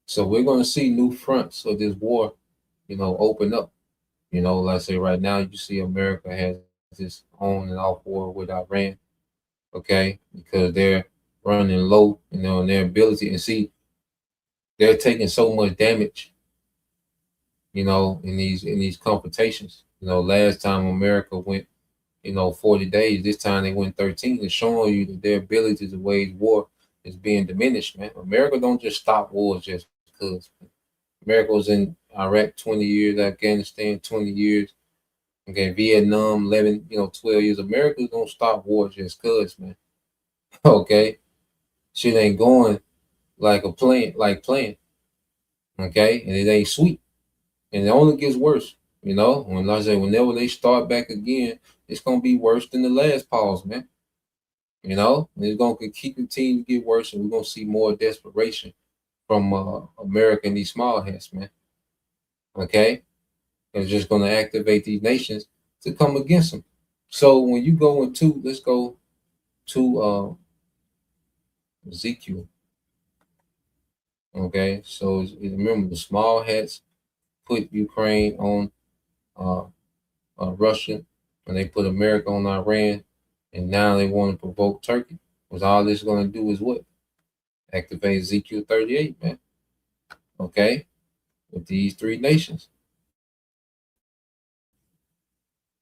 So we're gonna see new fronts of this war, open up. Let's say right now you see America has this on and off war with Iran. Okay, because they're running low, in their ability, and see they're taking so much damage, in these confrontations. Last time America went, 40 days. This time they went 13. It's showing you that their ability to wage war is being diminished, man. America don't just stop wars just because. America was in Iraq 20 years, Afghanistan 20 years, okay, Vietnam 11, 12 years. America don't stop wars just because, man. Okay, shit ain't going like playing, okay, and it ain't sweet, and it only gets worse. When I say whenever they start back again, it's gonna be worse than the last pause, man. And it's gonna continue to get worse, and we're gonna see more desperation from America and these small hats, man. Okay, it's just gonna activate these nations to come against them. So when you go into, let's go to Ezekiel. Okay, so remember the small hats put Ukraine on Russia, and they put America on Iran, and now they want to provoke Turkey. Because all this is going to do is what? Activate Ezekiel 38, man. Okay, with these three nations.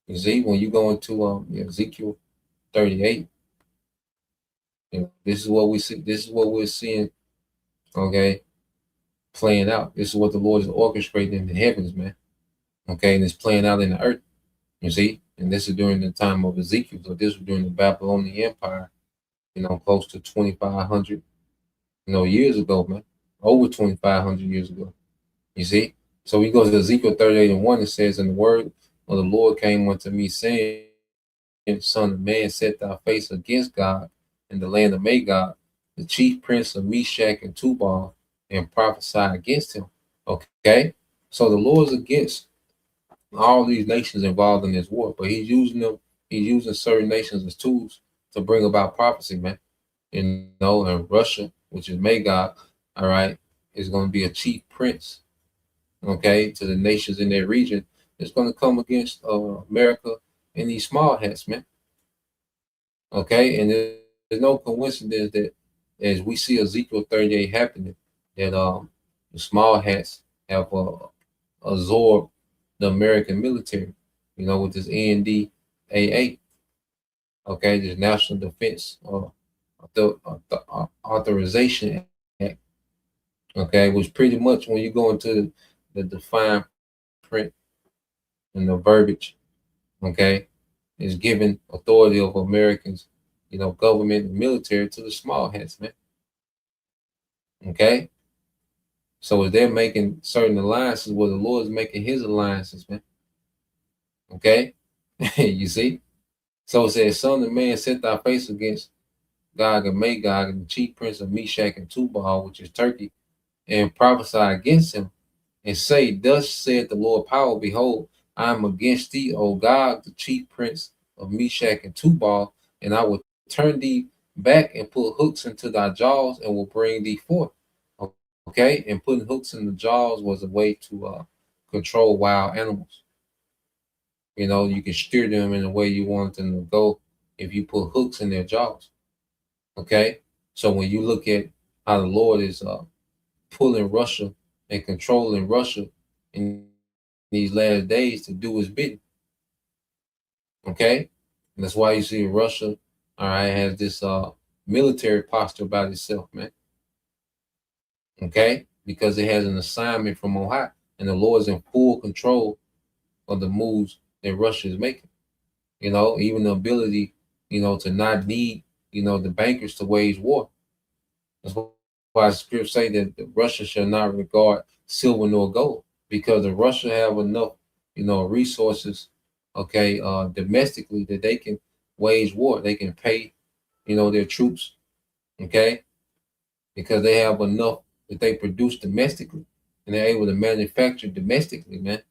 You see, when you go into Ezekiel 38, this is what we see. This is what we're seeing. Okay, playing out. This is what the Lord is orchestrating in the heavens, man. Okay, and it's playing out in the earth. You see, and this is during the time of Ezekiel. So this was during the Babylonian Empire. Close to 2,500, years ago, man. Over 2,500 years ago. You see? So we go to Ezekiel 38:1, it says, "And the word of the Lord came unto me, saying, Son of man, set thy face against God in the land of Magog, the chief prince of Meshach and Tubal, and prophesy against him." Okay? So the Lord's against all these nations involved in this war, but he's using certain nations as tools to bring about prophecy, man. And Russia, which is Magog, all right, is going to be a chief prince okay, to the nations in their region, it's going to come against America and these small hats, man. Okay, and there's no coincidence that as we see Ezekiel 38 happening, that the small hats have absorbed the American military, with this NDAA, okay, this National Defense Authorization Act, okay, which pretty much when you go into the defined print and the verbiage, okay, is giving authority of Americans, government and military to the small hats, man. Okay. So if they're making certain alliances, well, the Lord is making his alliances, man. Okay. You see? So it says, Son of man, set thy face against Gog and Magog and the chief prince of Meshach and Tubal, which is Turkey, and prophesy against him, and say, Thus saith the Lord power, behold, I am against thee, O Gog, the chief prince of Meshach and Tubal, and I will turn thee back and put hooks into thy jaws and will bring thee forth. Okay, and putting hooks in the jaws was a way to control wild animals. You can steer them in the way you want them to go if you put hooks in their jaws. Okay, so when you look at how the Lord is pulling Russia and controlling Russia in these last days to do his bidding. Okay, and that's why you see Russia, all right, has this military posture about itself, man. Okay, because it has an assignment from on high, and the Lord is in full control of the moves that Russia is making. Even the ability, to not need, the bankers to wage war. That's why the scriptures say that Russia shall not regard silver nor gold, because if Russia have enough, resources, okay, domestically, that they can wage war, they can pay, their troops, okay, because they have enough that they produce domestically, and they're able to manufacture domestically, man.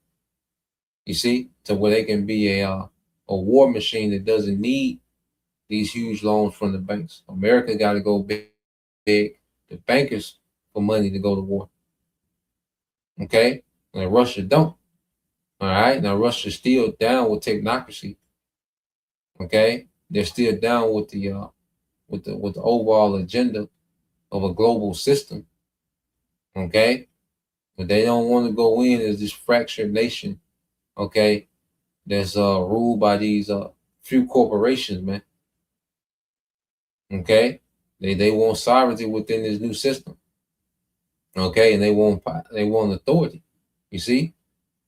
You see, to where they can be a war machine that doesn't need these huge loans from the banks. America got to go beg the bankers for money to go to war. Okay, and Russia don't. All right, now Russia's still down with technocracy. Okay, they're still down with the overall agenda of a global system. Okay, but they don't want to go in as this fractured nation. Okay, that's ruled by these few corporations, man. Okay, they want sovereignty within this new system. Okay, and they want authority. You see,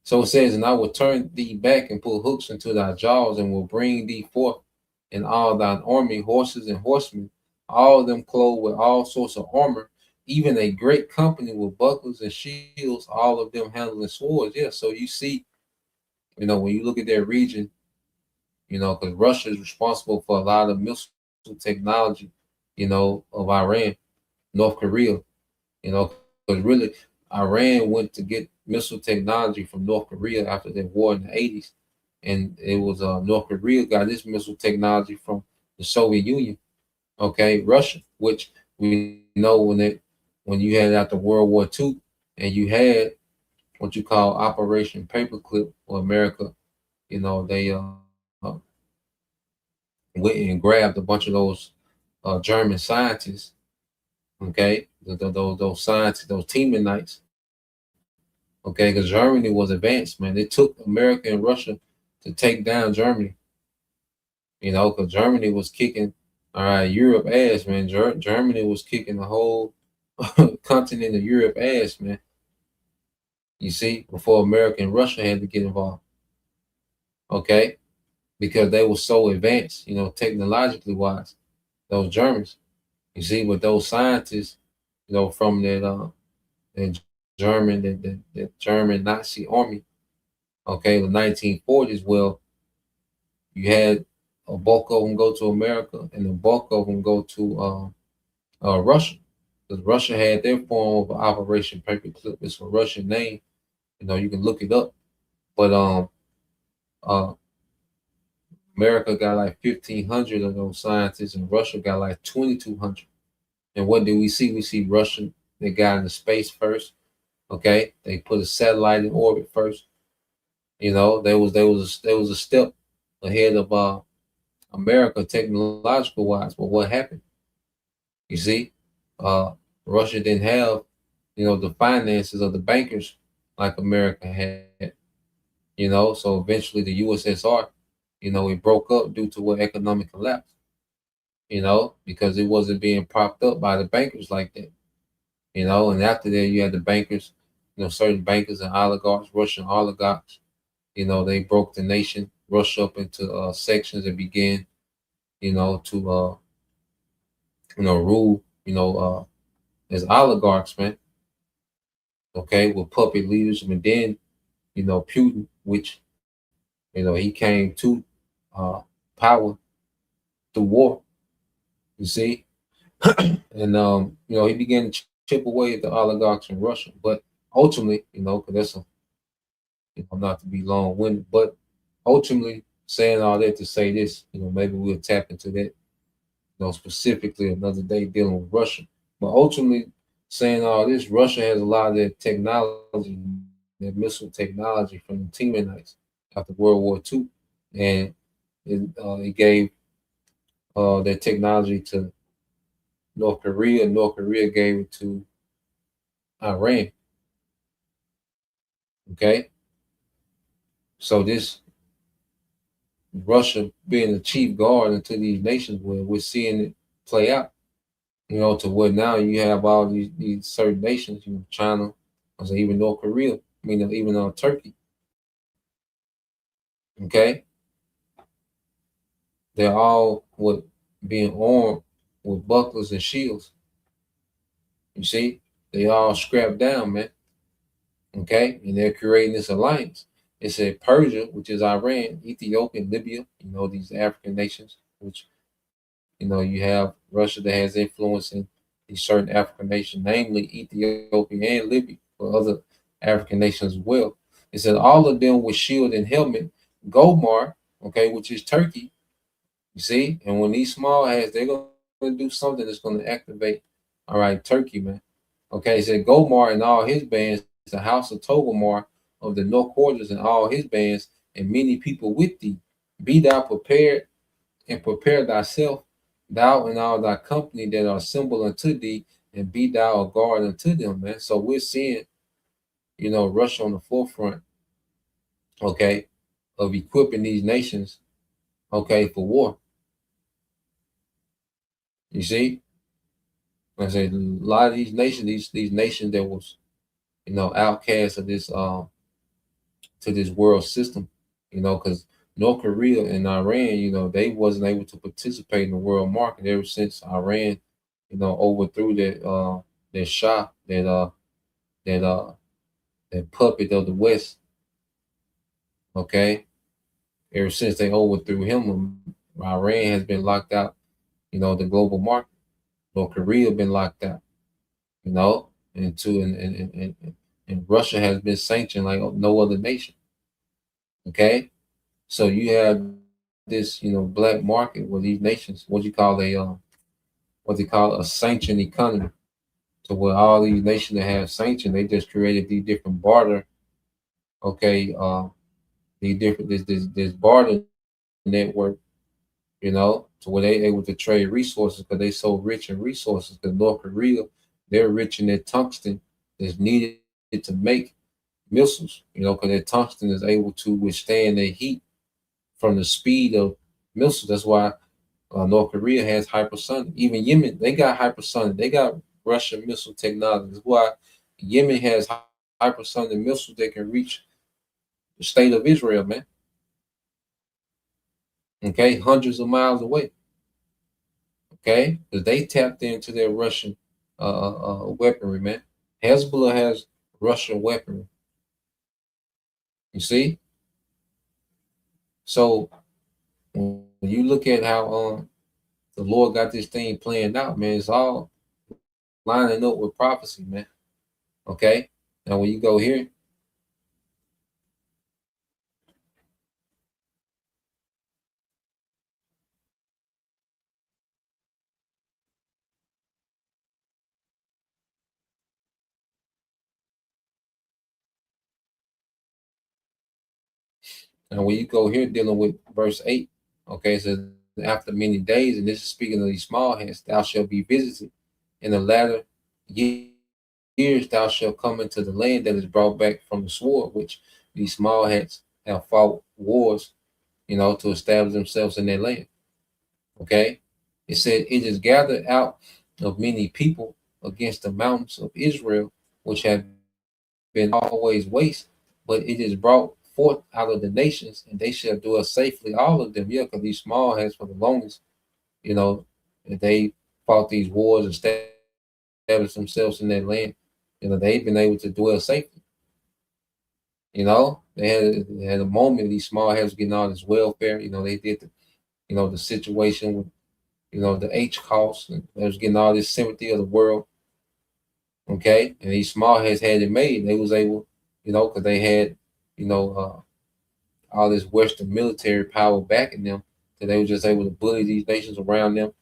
so it says, and I will turn thee back and put hooks into thy jaws, and will bring thee forth in all thine army, horses and horsemen, all of them clothed with all sorts of armor, even a great company with bucklers and shields, all of them handling swords. Yeah, so you see, when you look at their region, because Russia is responsible for a lot of missile technology, of Iran, North Korea, because really Iran went to get missile technology from North Korea after their war in the 80s. And it was North Korea got this missile technology from the Soviet Union, okay, Russia, which we know when you had after World War II, and you had what you call Operation Paperclip, or America, they went and grabbed a bunch of those German scientists, okay, those scientists, those teaming knights, okay, because Germany was advanced, man. It took America and Russia to take down Germany, because Germany was kicking, all right, Europe ass, man. Germany was kicking the whole continent of Europe ass, man. You see, before America and Russia had to get involved, okay, because they were so advanced, technologically wise, those Germans. You see, with those scientists, from that German, that German Nazi army, okay, the 1940s. Well, you had a bulk of them go to America, and the bulk of them go to Russia, because Russia had their form of Operation Paperclip. It's a Russian name, you can look it up. But uh, America got like 1,500 of those scientists, and Russia got like 2,200. And what do we see? We see Russia, they got into space first. Okay, they put a satellite in orbit first. You know, there was a step ahead of America technological wise. But what happened? You see, uh, Russia didn't have, the finances of the bankers like America had. So eventually the USSR, it broke up due to what economic collapse. Because it wasn't being propped up by the bankers like that. And after that you had the bankers, certain bankers and oligarchs, Russian oligarchs. They broke the nation, Russia up into sections and began, to rule, as oligarchs, man. Okay, with puppet leadership, and then Putin, which he came to power through war. You see, and he began to chip away at the oligarchs in Russia, but ultimately, because that's not to be long-winded, but ultimately saying all that to say this, maybe we'll tap into that, specifically another day dealing with Russia. But ultimately, saying all this, Russia has a lot of that technology, that missile technology from the Teamanites after World War II, and it gave that technology to North Korea. North Korea gave it to Iran. Okay, so this Russia being the chief guard into these nations, where we're seeing it play out. To where now you have all these certain nations, China, I say even North Korea, even Turkey. Okay, they're all being armed with bucklers and shields. You see, they all strapped down, man. Okay, and they're creating this alliance. It said Persia, which is Iran, Ethiopia, Libya. These African nations, which you have Russia that has influence in these certain African nations, namely Ethiopia and Libya, but other African nations as well. It said all of them with shield and helmet, Gomar, okay, which is Turkey. You see, and when these small heads, they're going to do something that's going to activate. All right, Turkey, man. Okay, it said Gomar and all his bands, the house of Togomar of the North Quarters and all his bands, and many people with thee. Be thou prepared and prepare thyself, thou and all thy company that are assembled unto thee, and be thou a guard unto them, man. So we're seeing, Russia on the forefront, okay, of equipping these nations, okay, for war. You see, I said a lot of these nations, these nations that was, outcast of this to this world system, because North Korea and Iran, they wasn't able to participate in the world market ever since Iran, overthrew that Shah, that that puppet of the West. Okay, ever since they overthrew him, Iran has been locked out, the global market. North Korea been locked out, into and Russia has been sanctioned like no other nation. Okay, so you have this, black market where these nations, what they call a sanctioned economy. So where all these nations that have sanctioned, they just created these different barter, okay, these different this barter network, to where they able to trade resources because they so rich in resources. Because North Korea, they're rich in that tungsten that's needed to make missiles, because that tungsten is able to withstand the heat from the speed of missiles. That's why North Korea has hypersonic. Even Yemen, they got hypersonic. They got Russian missile technology. That's why Yemen has hypersonic missiles that can reach the state of Israel, man. Okay, hundreds of miles away. Okay, because they tapped into their Russian weaponry, man. Hezbollah has Russian weaponry. You see, so when you look at how the Lord got this thing planned out, man, it's all lining up with prophecy, man. Okay, now when you go here, Now, when you go here dealing with verse 8, okay, it says, after many days, and this is speaking of these small hands, thou shalt be visited. In the latter years, thou shalt come into the land that is brought back from the sword, which these small hands have fought wars, to establish themselves in their land. Okay, it said, it is gathered out of many people against the mountains of Israel, which have been always waste, but it is brought forth out of the nations, and they shall dwell safely, all of them. Yeah, because these small hands for the longest, they fought these wars, established themselves in their land. They've been able to dwell safely. They had a moment, these small hands getting all this welfare. They did the situation with, the H costs, and they was getting all this sympathy of the world. Okay, and these small heads had it made. They was able, because they had, all this Western military power backing them, that they were just able to bully these nations around them,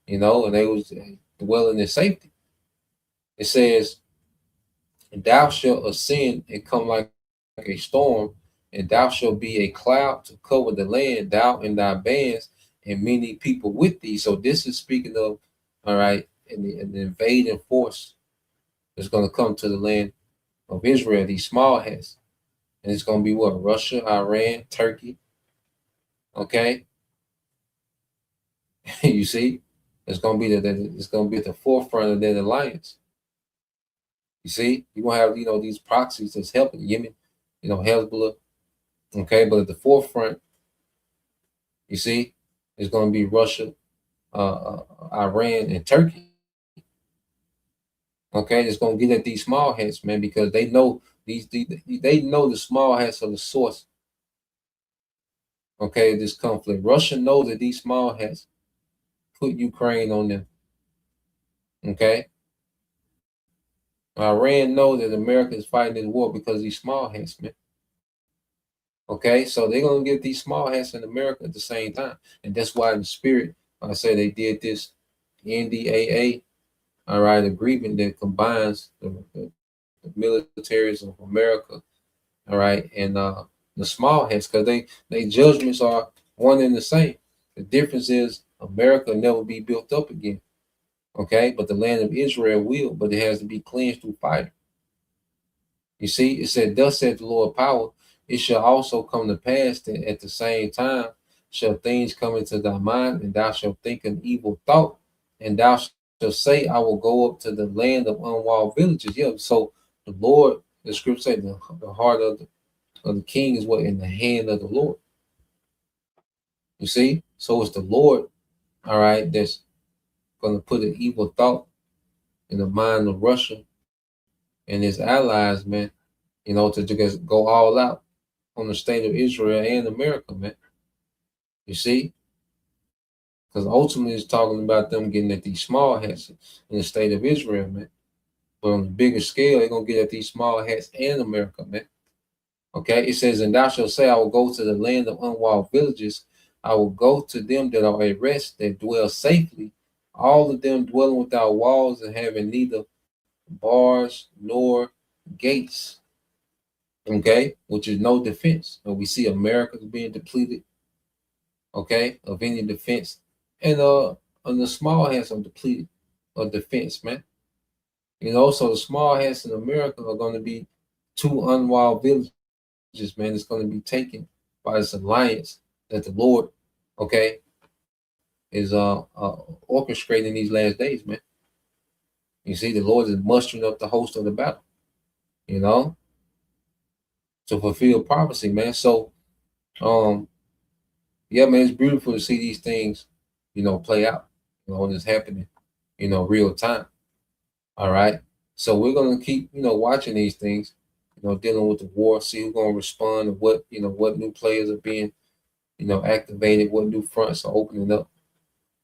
and they was dwelling in safety. It says, and thou shalt ascend and come like a storm, and thou shalt be a cloud to cover the land, thou and thy bands, and many people with thee. So this is speaking of, all right, an invading force that's going to come to the land of Israel, these small heads. And it's going to be what? Russia, Iran, Turkey. Okay. You see, it's going to be it's going to be at the forefront of that alliance. You see, you're going to have, these proxies that's helping Yemen, Hezbollah. Okay. But at the forefront, you see, it's going to be Russia, Iran, and Turkey. Okay, it's gonna get at these small hats, man, because they know they know the small hats are the source. Okay, this conflict. Russia knows that these small hats put Ukraine on them. Okay, Iran knows that America is fighting this war because of these small hats, man. Okay, so they're gonna get these small hats in America at the same time, and that's why in the spirit, I say they did this NDAA, all right, agreement that combines the militaries of America, all right, and the small hats, because they judgments are one and the same. The difference is America will never be built up again, okay, but the land of Israel will, but it has to be cleansed through fire. You see, it said, thus said the Lord power, it shall also come to pass that at the same time shall things come into thy mind, and thou shalt think an evil thought, and thou shalt say, I will go up to the land of unwalled villages. Yeah, so the Lord, the scripture said, the heart of the king is what? In the hand of the Lord. You see? So it's the Lord, all right, that's going to put an evil thought in the mind of Russia and his allies, man, to just go all out on the state of Israel and America, man. You see? Because ultimately it's talking about them getting at these small hats in the state of Israel, man. But on the bigger scale, they're going to get at these small hats and America, man. Okay, it says, and thou shalt say, I will go to the land of unwalled villages. I will go to them that are at rest, that dwell safely, all of them dwelling without walls and having neither bars nor gates. Okay, which is no defense. And we see America being depleted, okay, of any defense. And on the small hats are depleted of defense, man. So the small hats in America are going to be two unwalled villages, man. It's going to be taken by this alliance that the Lord, okay, is orchestrating these last days, man. You see, the Lord is mustering up the host of the battle, to fulfill prophecy, man. So, yeah, man, it's beautiful to see these things, play out, when it's happening, real time. All right. So we're gonna keep, watching these things, dealing with the war, see who's gonna respond, and what new players are being, activated, what new fronts are opening up.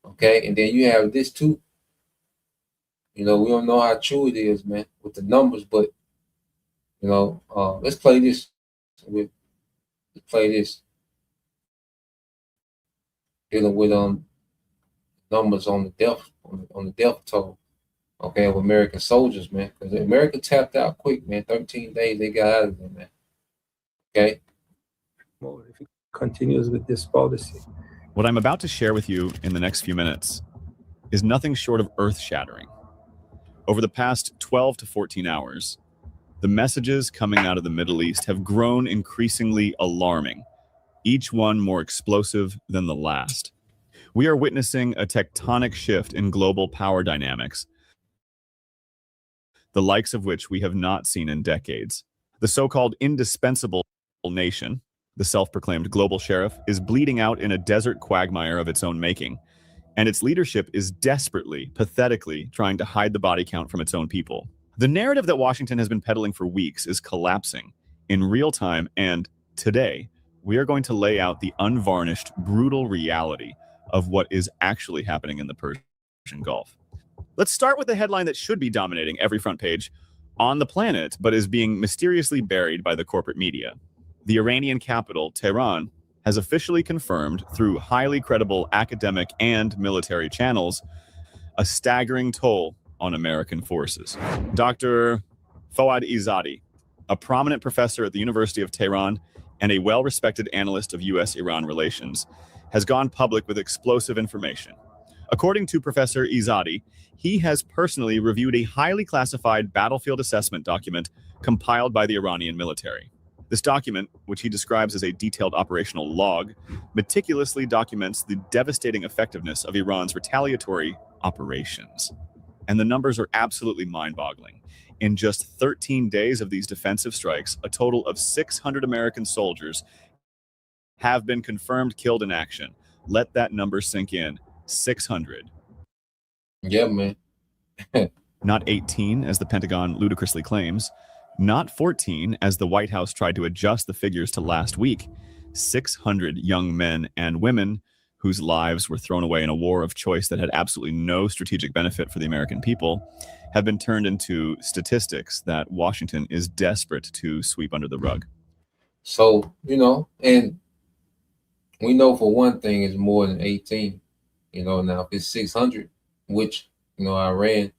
Okay, and then you have this too. We don't know how true it is, man, with the numbers, but let's play this. Let's play this. Dealing with numbers on the death on the death toll. Okay, of American soldiers, man, because America tapped out quick, man. 13 days they got out of there, man. Okay, more if it continues with this policy. What I'm about to share with you in the next few minutes is nothing short of earth-shattering. Over the past 12 to 14 hours, the messages coming out of the Middle East have grown increasingly alarming, each one more explosive than the last. We are witnessing a tectonic shift in global power dynamics, the likes of which we have not seen in decades. The so-called indispensable nation, the self-proclaimed global sheriff, is bleeding out in a desert quagmire of its own making, and its leadership is desperately, pathetically trying to hide the body count from its own people. The narrative that Washington has been peddling for weeks is collapsing in real time, and today, we are going to lay out the unvarnished, brutal reality of what is actually happening in the Persian Gulf. Let's start with the headline that should be dominating every front page on the planet, but is being mysteriously buried by the corporate media. The Iranian capital, Tehran, has officially confirmed through highly credible academic and military channels a staggering toll on American forces. Dr. Fouad Izzadi, a prominent professor at the University of Tehran and a well-respected analyst of U.S.-Iran relations, has gone public with explosive information. According to Professor Izzadi, he has personally reviewed a highly classified battlefield assessment document compiled by the Iranian military. This document, which he describes as a detailed operational log, meticulously documents the devastating effectiveness of Iran's retaliatory operations. And the numbers are absolutely mind-boggling. In just 13 days of these defensive strikes, a total of 600 American soldiers have been confirmed killed in action. Let that number sink in. 600. Yeah, man. Not 18, as the Pentagon ludicrously claims. Not 14, as the White House tried to adjust the figures to last week. 600 young men and women whose lives were thrown away in a war of choice that had absolutely no strategic benefit for the American people have been turned into statistics that Washington is desperate to sweep under the rug. So, and we know for one thing it's more than 18. Now if it's 600, which, Iran,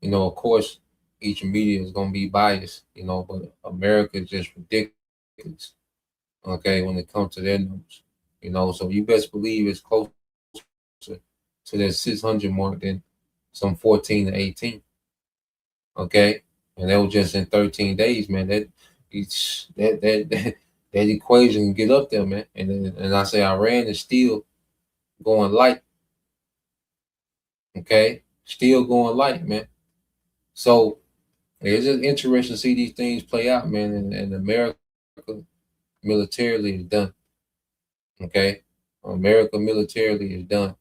of course, each media is going to be biased, but America is just ridiculous, okay, when it comes to their numbers, so you best believe it's closer to that 600 mark than some 14 to 18, okay, and that was just in 13 days, man. That equation can get up there, man, and I say Iran is still going light, okay, still going light, man. So it's just interesting to see these things play out, man. And America militarily is done. Okay, America militarily is done.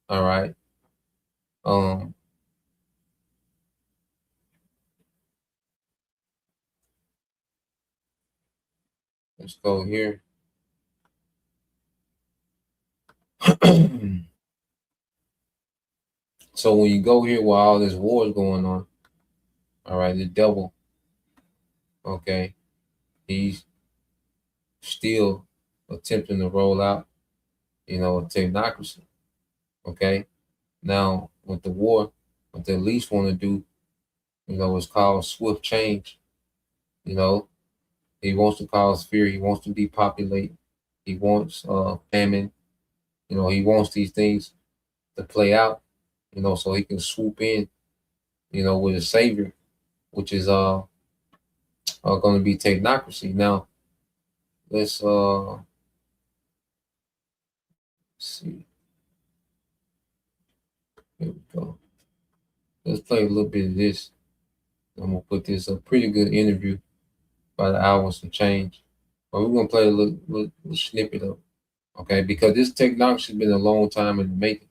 All right. Let's go here. So when you go here while all this war is going on, all right, the devil, okay, he's still attempting to roll out, a technocracy, okay? Now, with the war, what they at least want to do, is called swift change, He wants to cause fear. He wants to depopulate. He wants famine. He wants these things to play out, so he can swoop in, with a savior, which is going to be technocracy. Now, let's see. Here we go. Let's play a little bit of this. I'm gonna put this a pretty good interview by the hour and some change, but we're gonna play a little snippet of it, okay? Because this technology has been a long time in the making.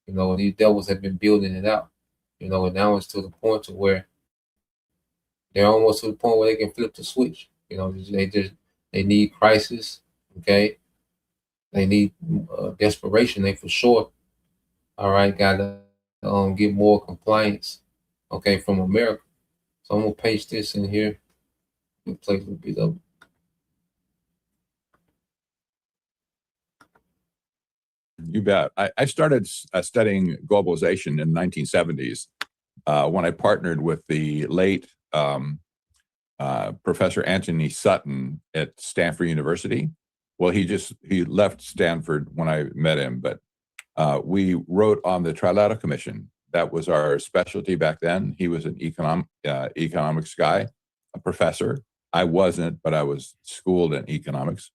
These devils have been building it out, and now it's to the point to where they're almost to the point where they can flip the switch. They need crisis, okay? They need desperation. They for sure, all right, got to get more compliance, okay, from America. So I'm gonna paste this in here and play a little bit of it. You bet. I started studying globalization in the 1970s when I partnered with the late Professor Anthony Sutton at Stanford University. Well, he left Stanford when I met him, but we wrote on the Trilateral Commission. That was our specialty back then. He was an economics guy, a professor. I wasn't, but I was schooled in economics.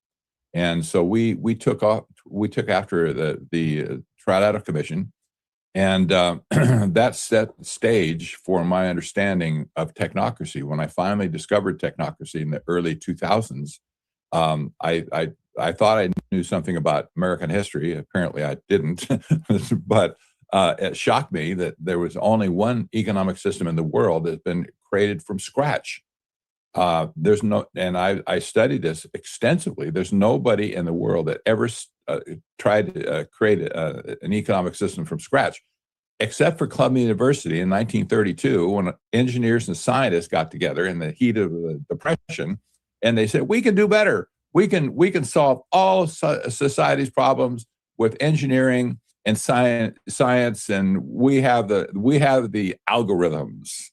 And so we took after the Trilateral Commission, and that set the stage for my understanding of technocracy. When I finally discovered technocracy in the early 2000s, I thought I knew something about American history. Apparently, I didn't. But it shocked me that there was only one economic system in the world that's been created from scratch. There's no, and I studied this extensively. There's nobody in the world that ever tried to create an economic system from scratch, except for Columbia University in 1932, when engineers and scientists got together in the heat of the Depression, and they said, we can do better. We can solve all society's problems with engineering and science, and we have the algorithms.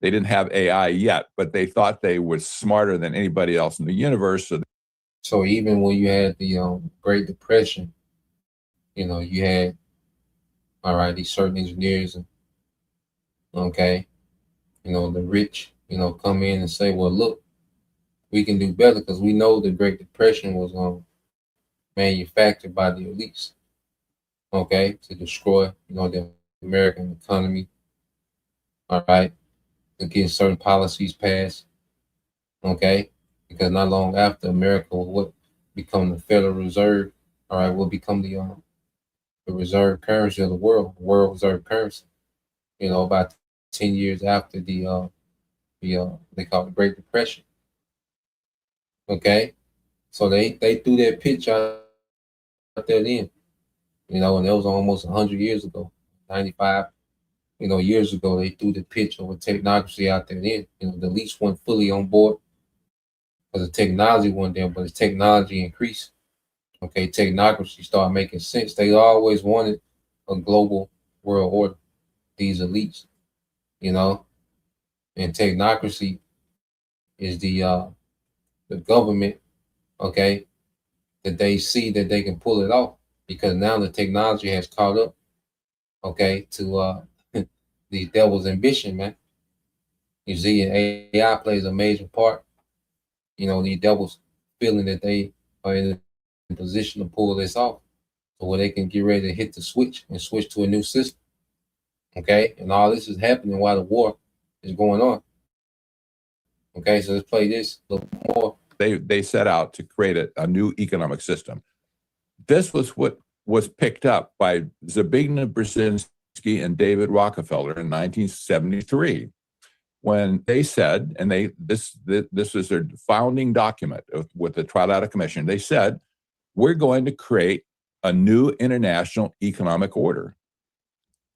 They didn't have AI yet, but they thought they were smarter than anybody else in the universe. So even when you had the Great Depression, you had, all right, these certain engineers, okay, the rich, come in and say, well, look, we can do better because we know the Great Depression was manufactured by the elites, okay, to destroy, the American economy, all right, to get certain policies passed, okay, because not long after, America will become the Federal Reserve, all right, will become the reserve currency of the world reserve currency, about 10 years after the they call it the Great Depression. Okay, so they threw that pitch out there then, and that was almost 100 years ago, 95, years ago. They threw the pitch of a technocracy out there then. The elites weren't fully on board because the technology wasn't there, but as technology increased, okay, technocracy started making sense. They always wanted a global world order, these elites, and technocracy is the government, okay, that they see that they can pull it off because now the technology has caught up, okay, to the devil's ambition, man. You see, AI plays a major part. The devils feeling that they are in a position to pull this off, so where they can get ready to hit the switch and switch to a new system, okay. And all this is happening while the war is going on. Okay, so let's play this a little more. They set out to create a new economic system. This was what was picked up by Zbigniew Brzezinski and David Rockefeller in 1973, when they said, and this was their founding document with the Trilateral Commission. They said, we're going to create a new international economic order.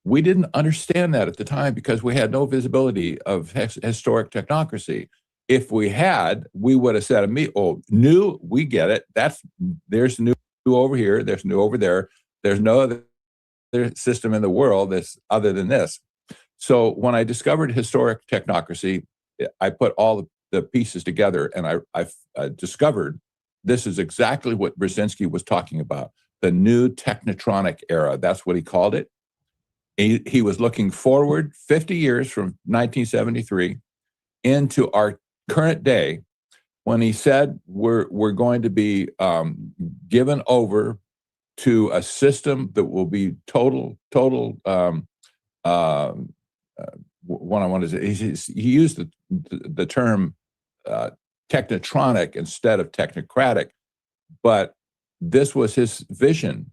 We didn't understand that at the time because we had no visibility of historic technocracy. If we had, we would have said, new, we get it. There's new over here. There's new over there. There's no other system in the world that's other than this. So when I discovered historic technocracy, I put all the pieces together, and I discovered this is exactly what Brzezinski was talking about, the new technotronic era. That's what he called it. He was looking forward 50 years from 1973 into our current day, when he said we're going to be given over to a system that will be total. What I wanted to say, he used the term technotronic instead of technocratic, but this was his vision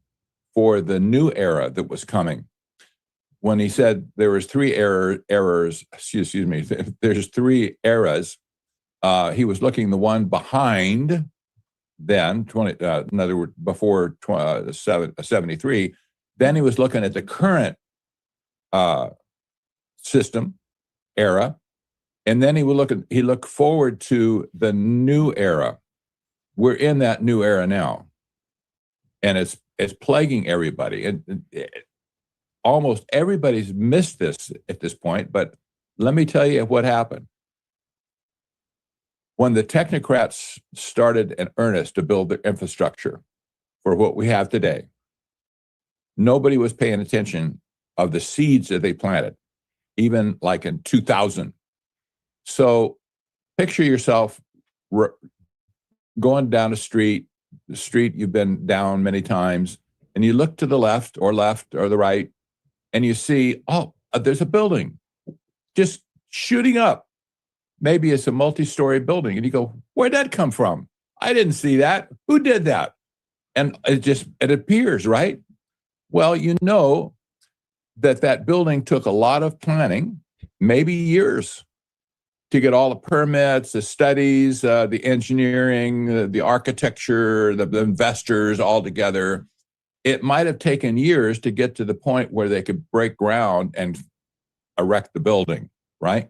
for the new era that was coming. When he said there was three errors, excuse me, there's three eras. He was looking the one behind then, in other words, before 73. Then he was looking at the current system era, and then he looked forward to the new era. We're in that new era now, and it's plaguing everybody. And almost everybody's missed this at this point. But let me tell you what happened. When the technocrats started in earnest to build the infrastructure for what we have today, nobody was paying attention of the seeds that they planted, even like in 2000. So picture yourself going down the street you've been down many times, and you look to the left or the right, and you see, oh, there's a building just shooting up. Maybe it's a multi-story building, and you go, where'd that come from? I didn't see that. Who did that? And it appears, right? Well, you know that building took a lot of planning, maybe years, to get all the permits, the studies, the engineering, the architecture, the investors all together. It might have taken years to get to the point where they could break ground and erect the building, right?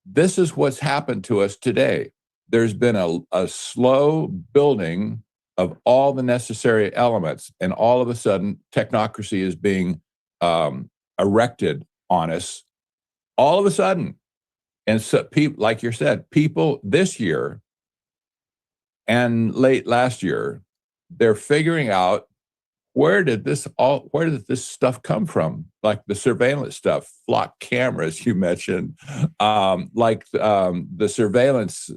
This is what's happened to us today. There's been a slow building of all the necessary elements, and all of a sudden, technocracy is being erected on us all of a sudden. And so, people, like you said, people this year and late last year, they're figuring out where did this stuff come from? Like the surveillance stuff, flock cameras you mentioned, the surveillance,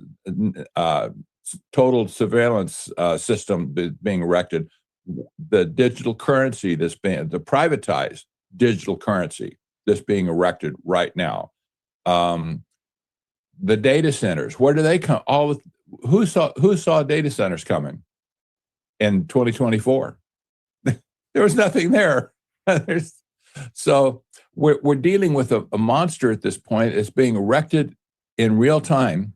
total surveillance system being erected, the digital currency the privatized digital currency that's being erected right now. The data centers, where do they come? Who saw data centers coming in 2024? There was nothing there. So we're dealing with a monster at this point. It's being erected in real time,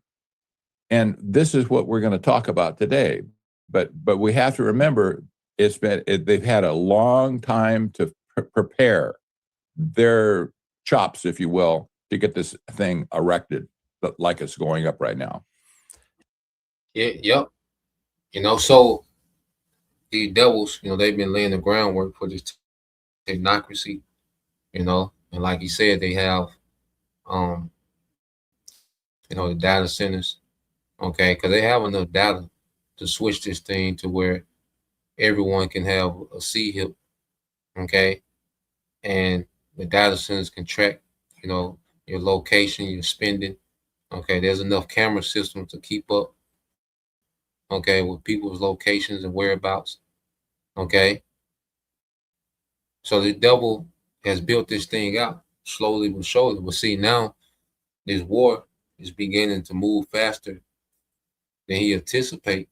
and this is what we're going to talk about today. But we have to remember they've had a long time to prepare their chops, if you will, to get this thing erected like it's going up right now. Yeah, yep. So the devils, they've been laying the groundwork for this technocracy, and like you said, they have, the data centers, okay, because they have enough data to switch this thing to where everyone can have a CHIP, okay, and the data centers can track, your location, your spending, okay. There's enough camera systems to keep up, okay, with people's locations and whereabouts, okay. So the devil has built this thing out slowly but surely. But see, now this war is beginning to move faster than he anticipate,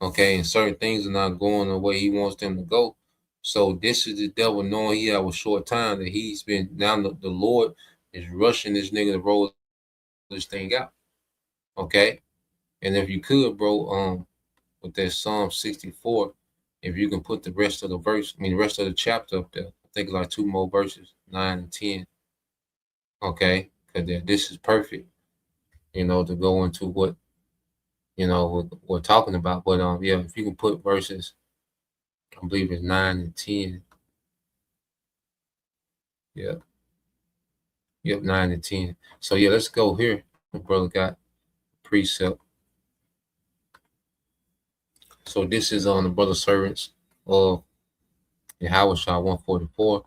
okay, and certain things are not going the way he wants them to go. So this is the devil knowing he have a short time that he's been, now the Lord is rushing this nigga to roll this thing out, okay. And if you could, bro, with that Psalm 64, if you can put the rest of the rest of the chapter up there, I think like 2 more verses, 9 and 10, okay, because this is perfect, to go into what, we're talking about. But yeah, if you can put verses, I believe it's 9 and 10. Yeah. Yep, 9 and 10. So yeah, let's go here. My brother got precept. So this is on the brother servants of Yahweh 144.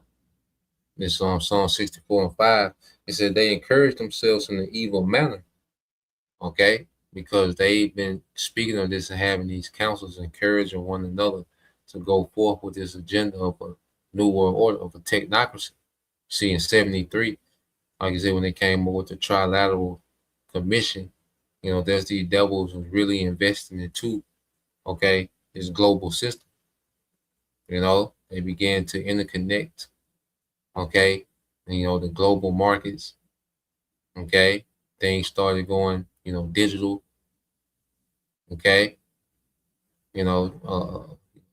This is on Psalm 64 and 5. It said they encourage themselves in an evil manner. Okay, because they've been speaking of this and having these councils encouraging one another to go forth with this agenda of a new world order, of a technocracy. See, in 73, like I said, when they came over with the trilateral commission, there's these devils who's really investing into, okay, this global system. They began to interconnect, okay, and, the global markets, okay, things started going, digital, okay,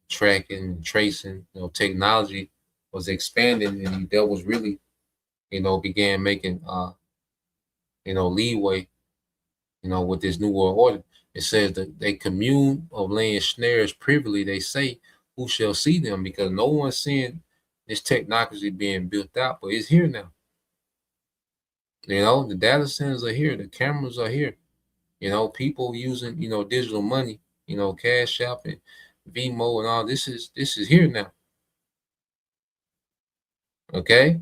tracking and tracing, technology was expanding, and that was really, began making, leeway, with this new world order. It says that they commune of laying snares privily, they say, who shall see them? Because no one's seeing this technocracy being built out, but it's here now. The data centers are here, the cameras are here. People using, digital money, Cash App and Vimo and all this is here now. Okay.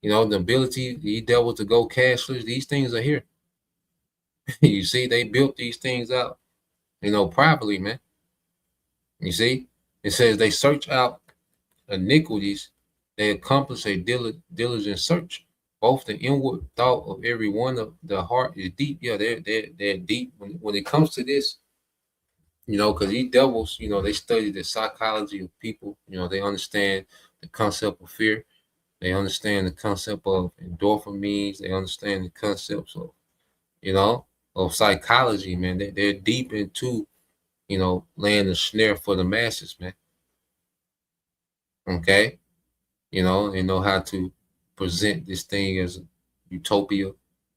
The ability, the devil to go cashless, these things are here. You see, they built these things out, privately, man. You see, it says they search out iniquities, they accomplish a diligent search. Both the inward thought of every one of the heart is deep. Yeah, they're deep when it comes to this. Because these devils, they study the psychology of people. They understand the concept of fear. They understand the concept of endorphins. They understand the concepts of, of psychology, man. They're deep into, laying a snare for the masses, man. Okay. They know how to present this thing as a utopia.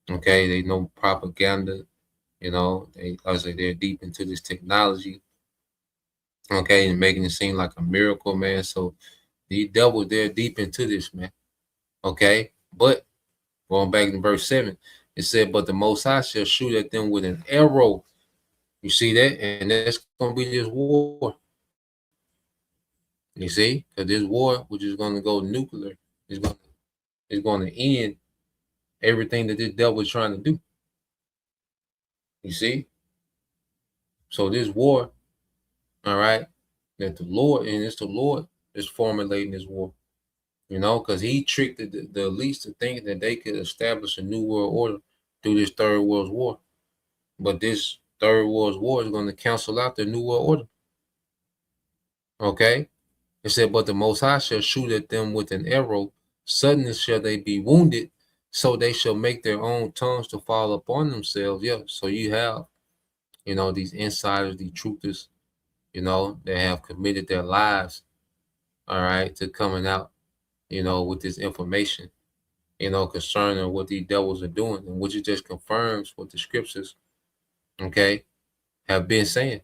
Okay. They know propaganda. I say they're deep into this technology. Okay. And making it seem like a miracle, man. So these devils, they're deep into this, man. Okay. But going back to verse 7, it said, but the Most High shall shoot at them with an arrow. You see that? And that's going to be this war. You see? Because this war, which is going to go nuclear, is going to end everything that this devil is trying to do. You see? So this war, all right, that the Lord, and it's the Lord is formulating this war. Because he tricked the elites to think that they could establish a new world order through this third world war. But this third world war is going to cancel out the new world order. Okay? It said, but the Most High shall shoot at them with an arrow. Suddenly shall they be wounded, so they shall make their own tongues to fall upon themselves. Yeah, so you have, these insiders, these truthers, that have committed their lives, all right, to coming out, with this information, concerning what these devils are doing, and which it just confirms what the scriptures, okay, have been saying.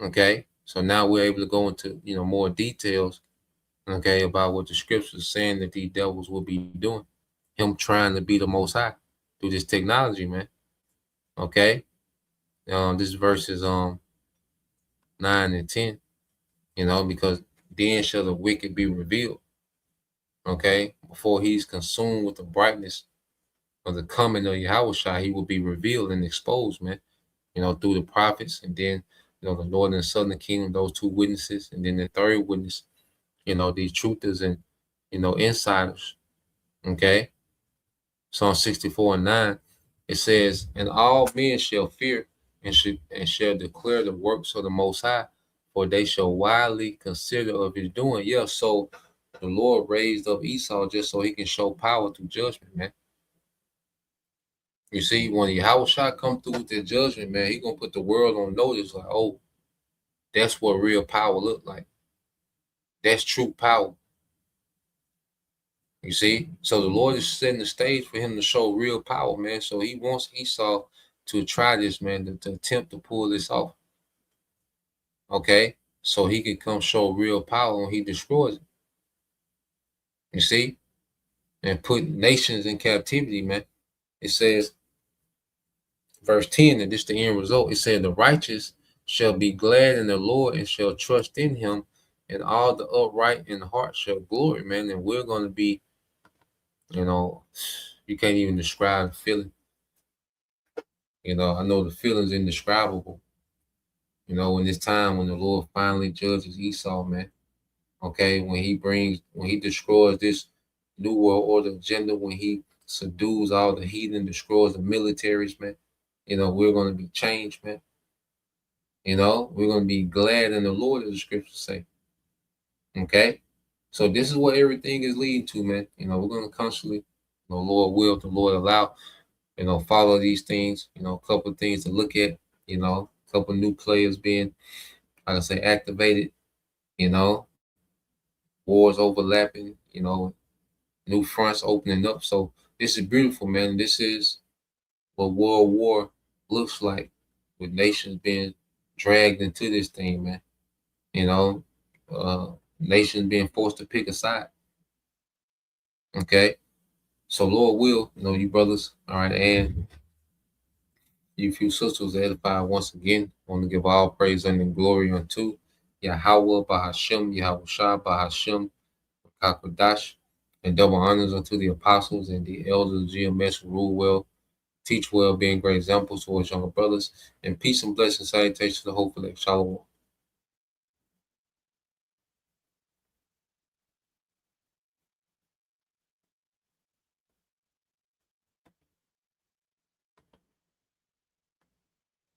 Okay, so now we're able to go into, more details, okay, about what the scriptures are saying that these devils will be doing. Him trying to be the Most High through this technology, man. Okay, this verse is 9 and 10. Because then shall the wicked be revealed. Okay, before he's consumed with the brightness of the coming of Yahushua, he will be revealed and exposed, man. Through the prophets, and then the northern and southern kingdom, those two witnesses, and then the third witness, these truthers and insiders. Okay. Psalm 64 and 9, it says, and all men shall fear and shall declare the works of the Most High, for they shall widely consider of his doing. Yeah, so the Lord raised up Esau just so he can show power through judgment, man. You see, when Yahushua come through with the judgment, man, he gonna put the world on notice, like, oh, that's what real power look like. That's true power. You see, so the Lord is setting the stage for him to show real power, man. So he wants Esau to try this, man, to attempt to pull this off. Okay, so he can come show real power when he destroys it. You see, and put nations in captivity, man. It says, verse 10, and this is the end result. It said, the righteous shall be glad in the Lord and shall trust in him, and all the upright in heart shall glory, man. And we're going to be, you can't even describe the feeling. I know the feeling's indescribable. In this time when the Lord finally judges Esau, man. Okay, when he destroys this new world order agenda, when he subdues all the heathen, destroys the militaries, man. We're going to be changed, man. We're going to be glad in the Lord, as the scriptures say. Okay, so this is what everything is leading to, man. We're going to constantly, Lord will, the Lord allow, follow these things. A couple of things to look at. A couple of new players being, like I say, activated. Wars overlapping. New fronts opening up. So this is beautiful, man. This is what World War looks like, with nations being dragged into this thing, man. Nations being forced to pick a side. Okay. So Lord will, you brothers, all right, and you few sisters edified once again. I want to give all praise and glory unto Yahweh Bahashem, Yahweh Shah Bahashem, Kakodash, and double honors unto the apostles and the elders of GMS who rule well, teach well, being great examples to us younger brothers, and peace and blessings, salutations to the hopeful elect. Shalom.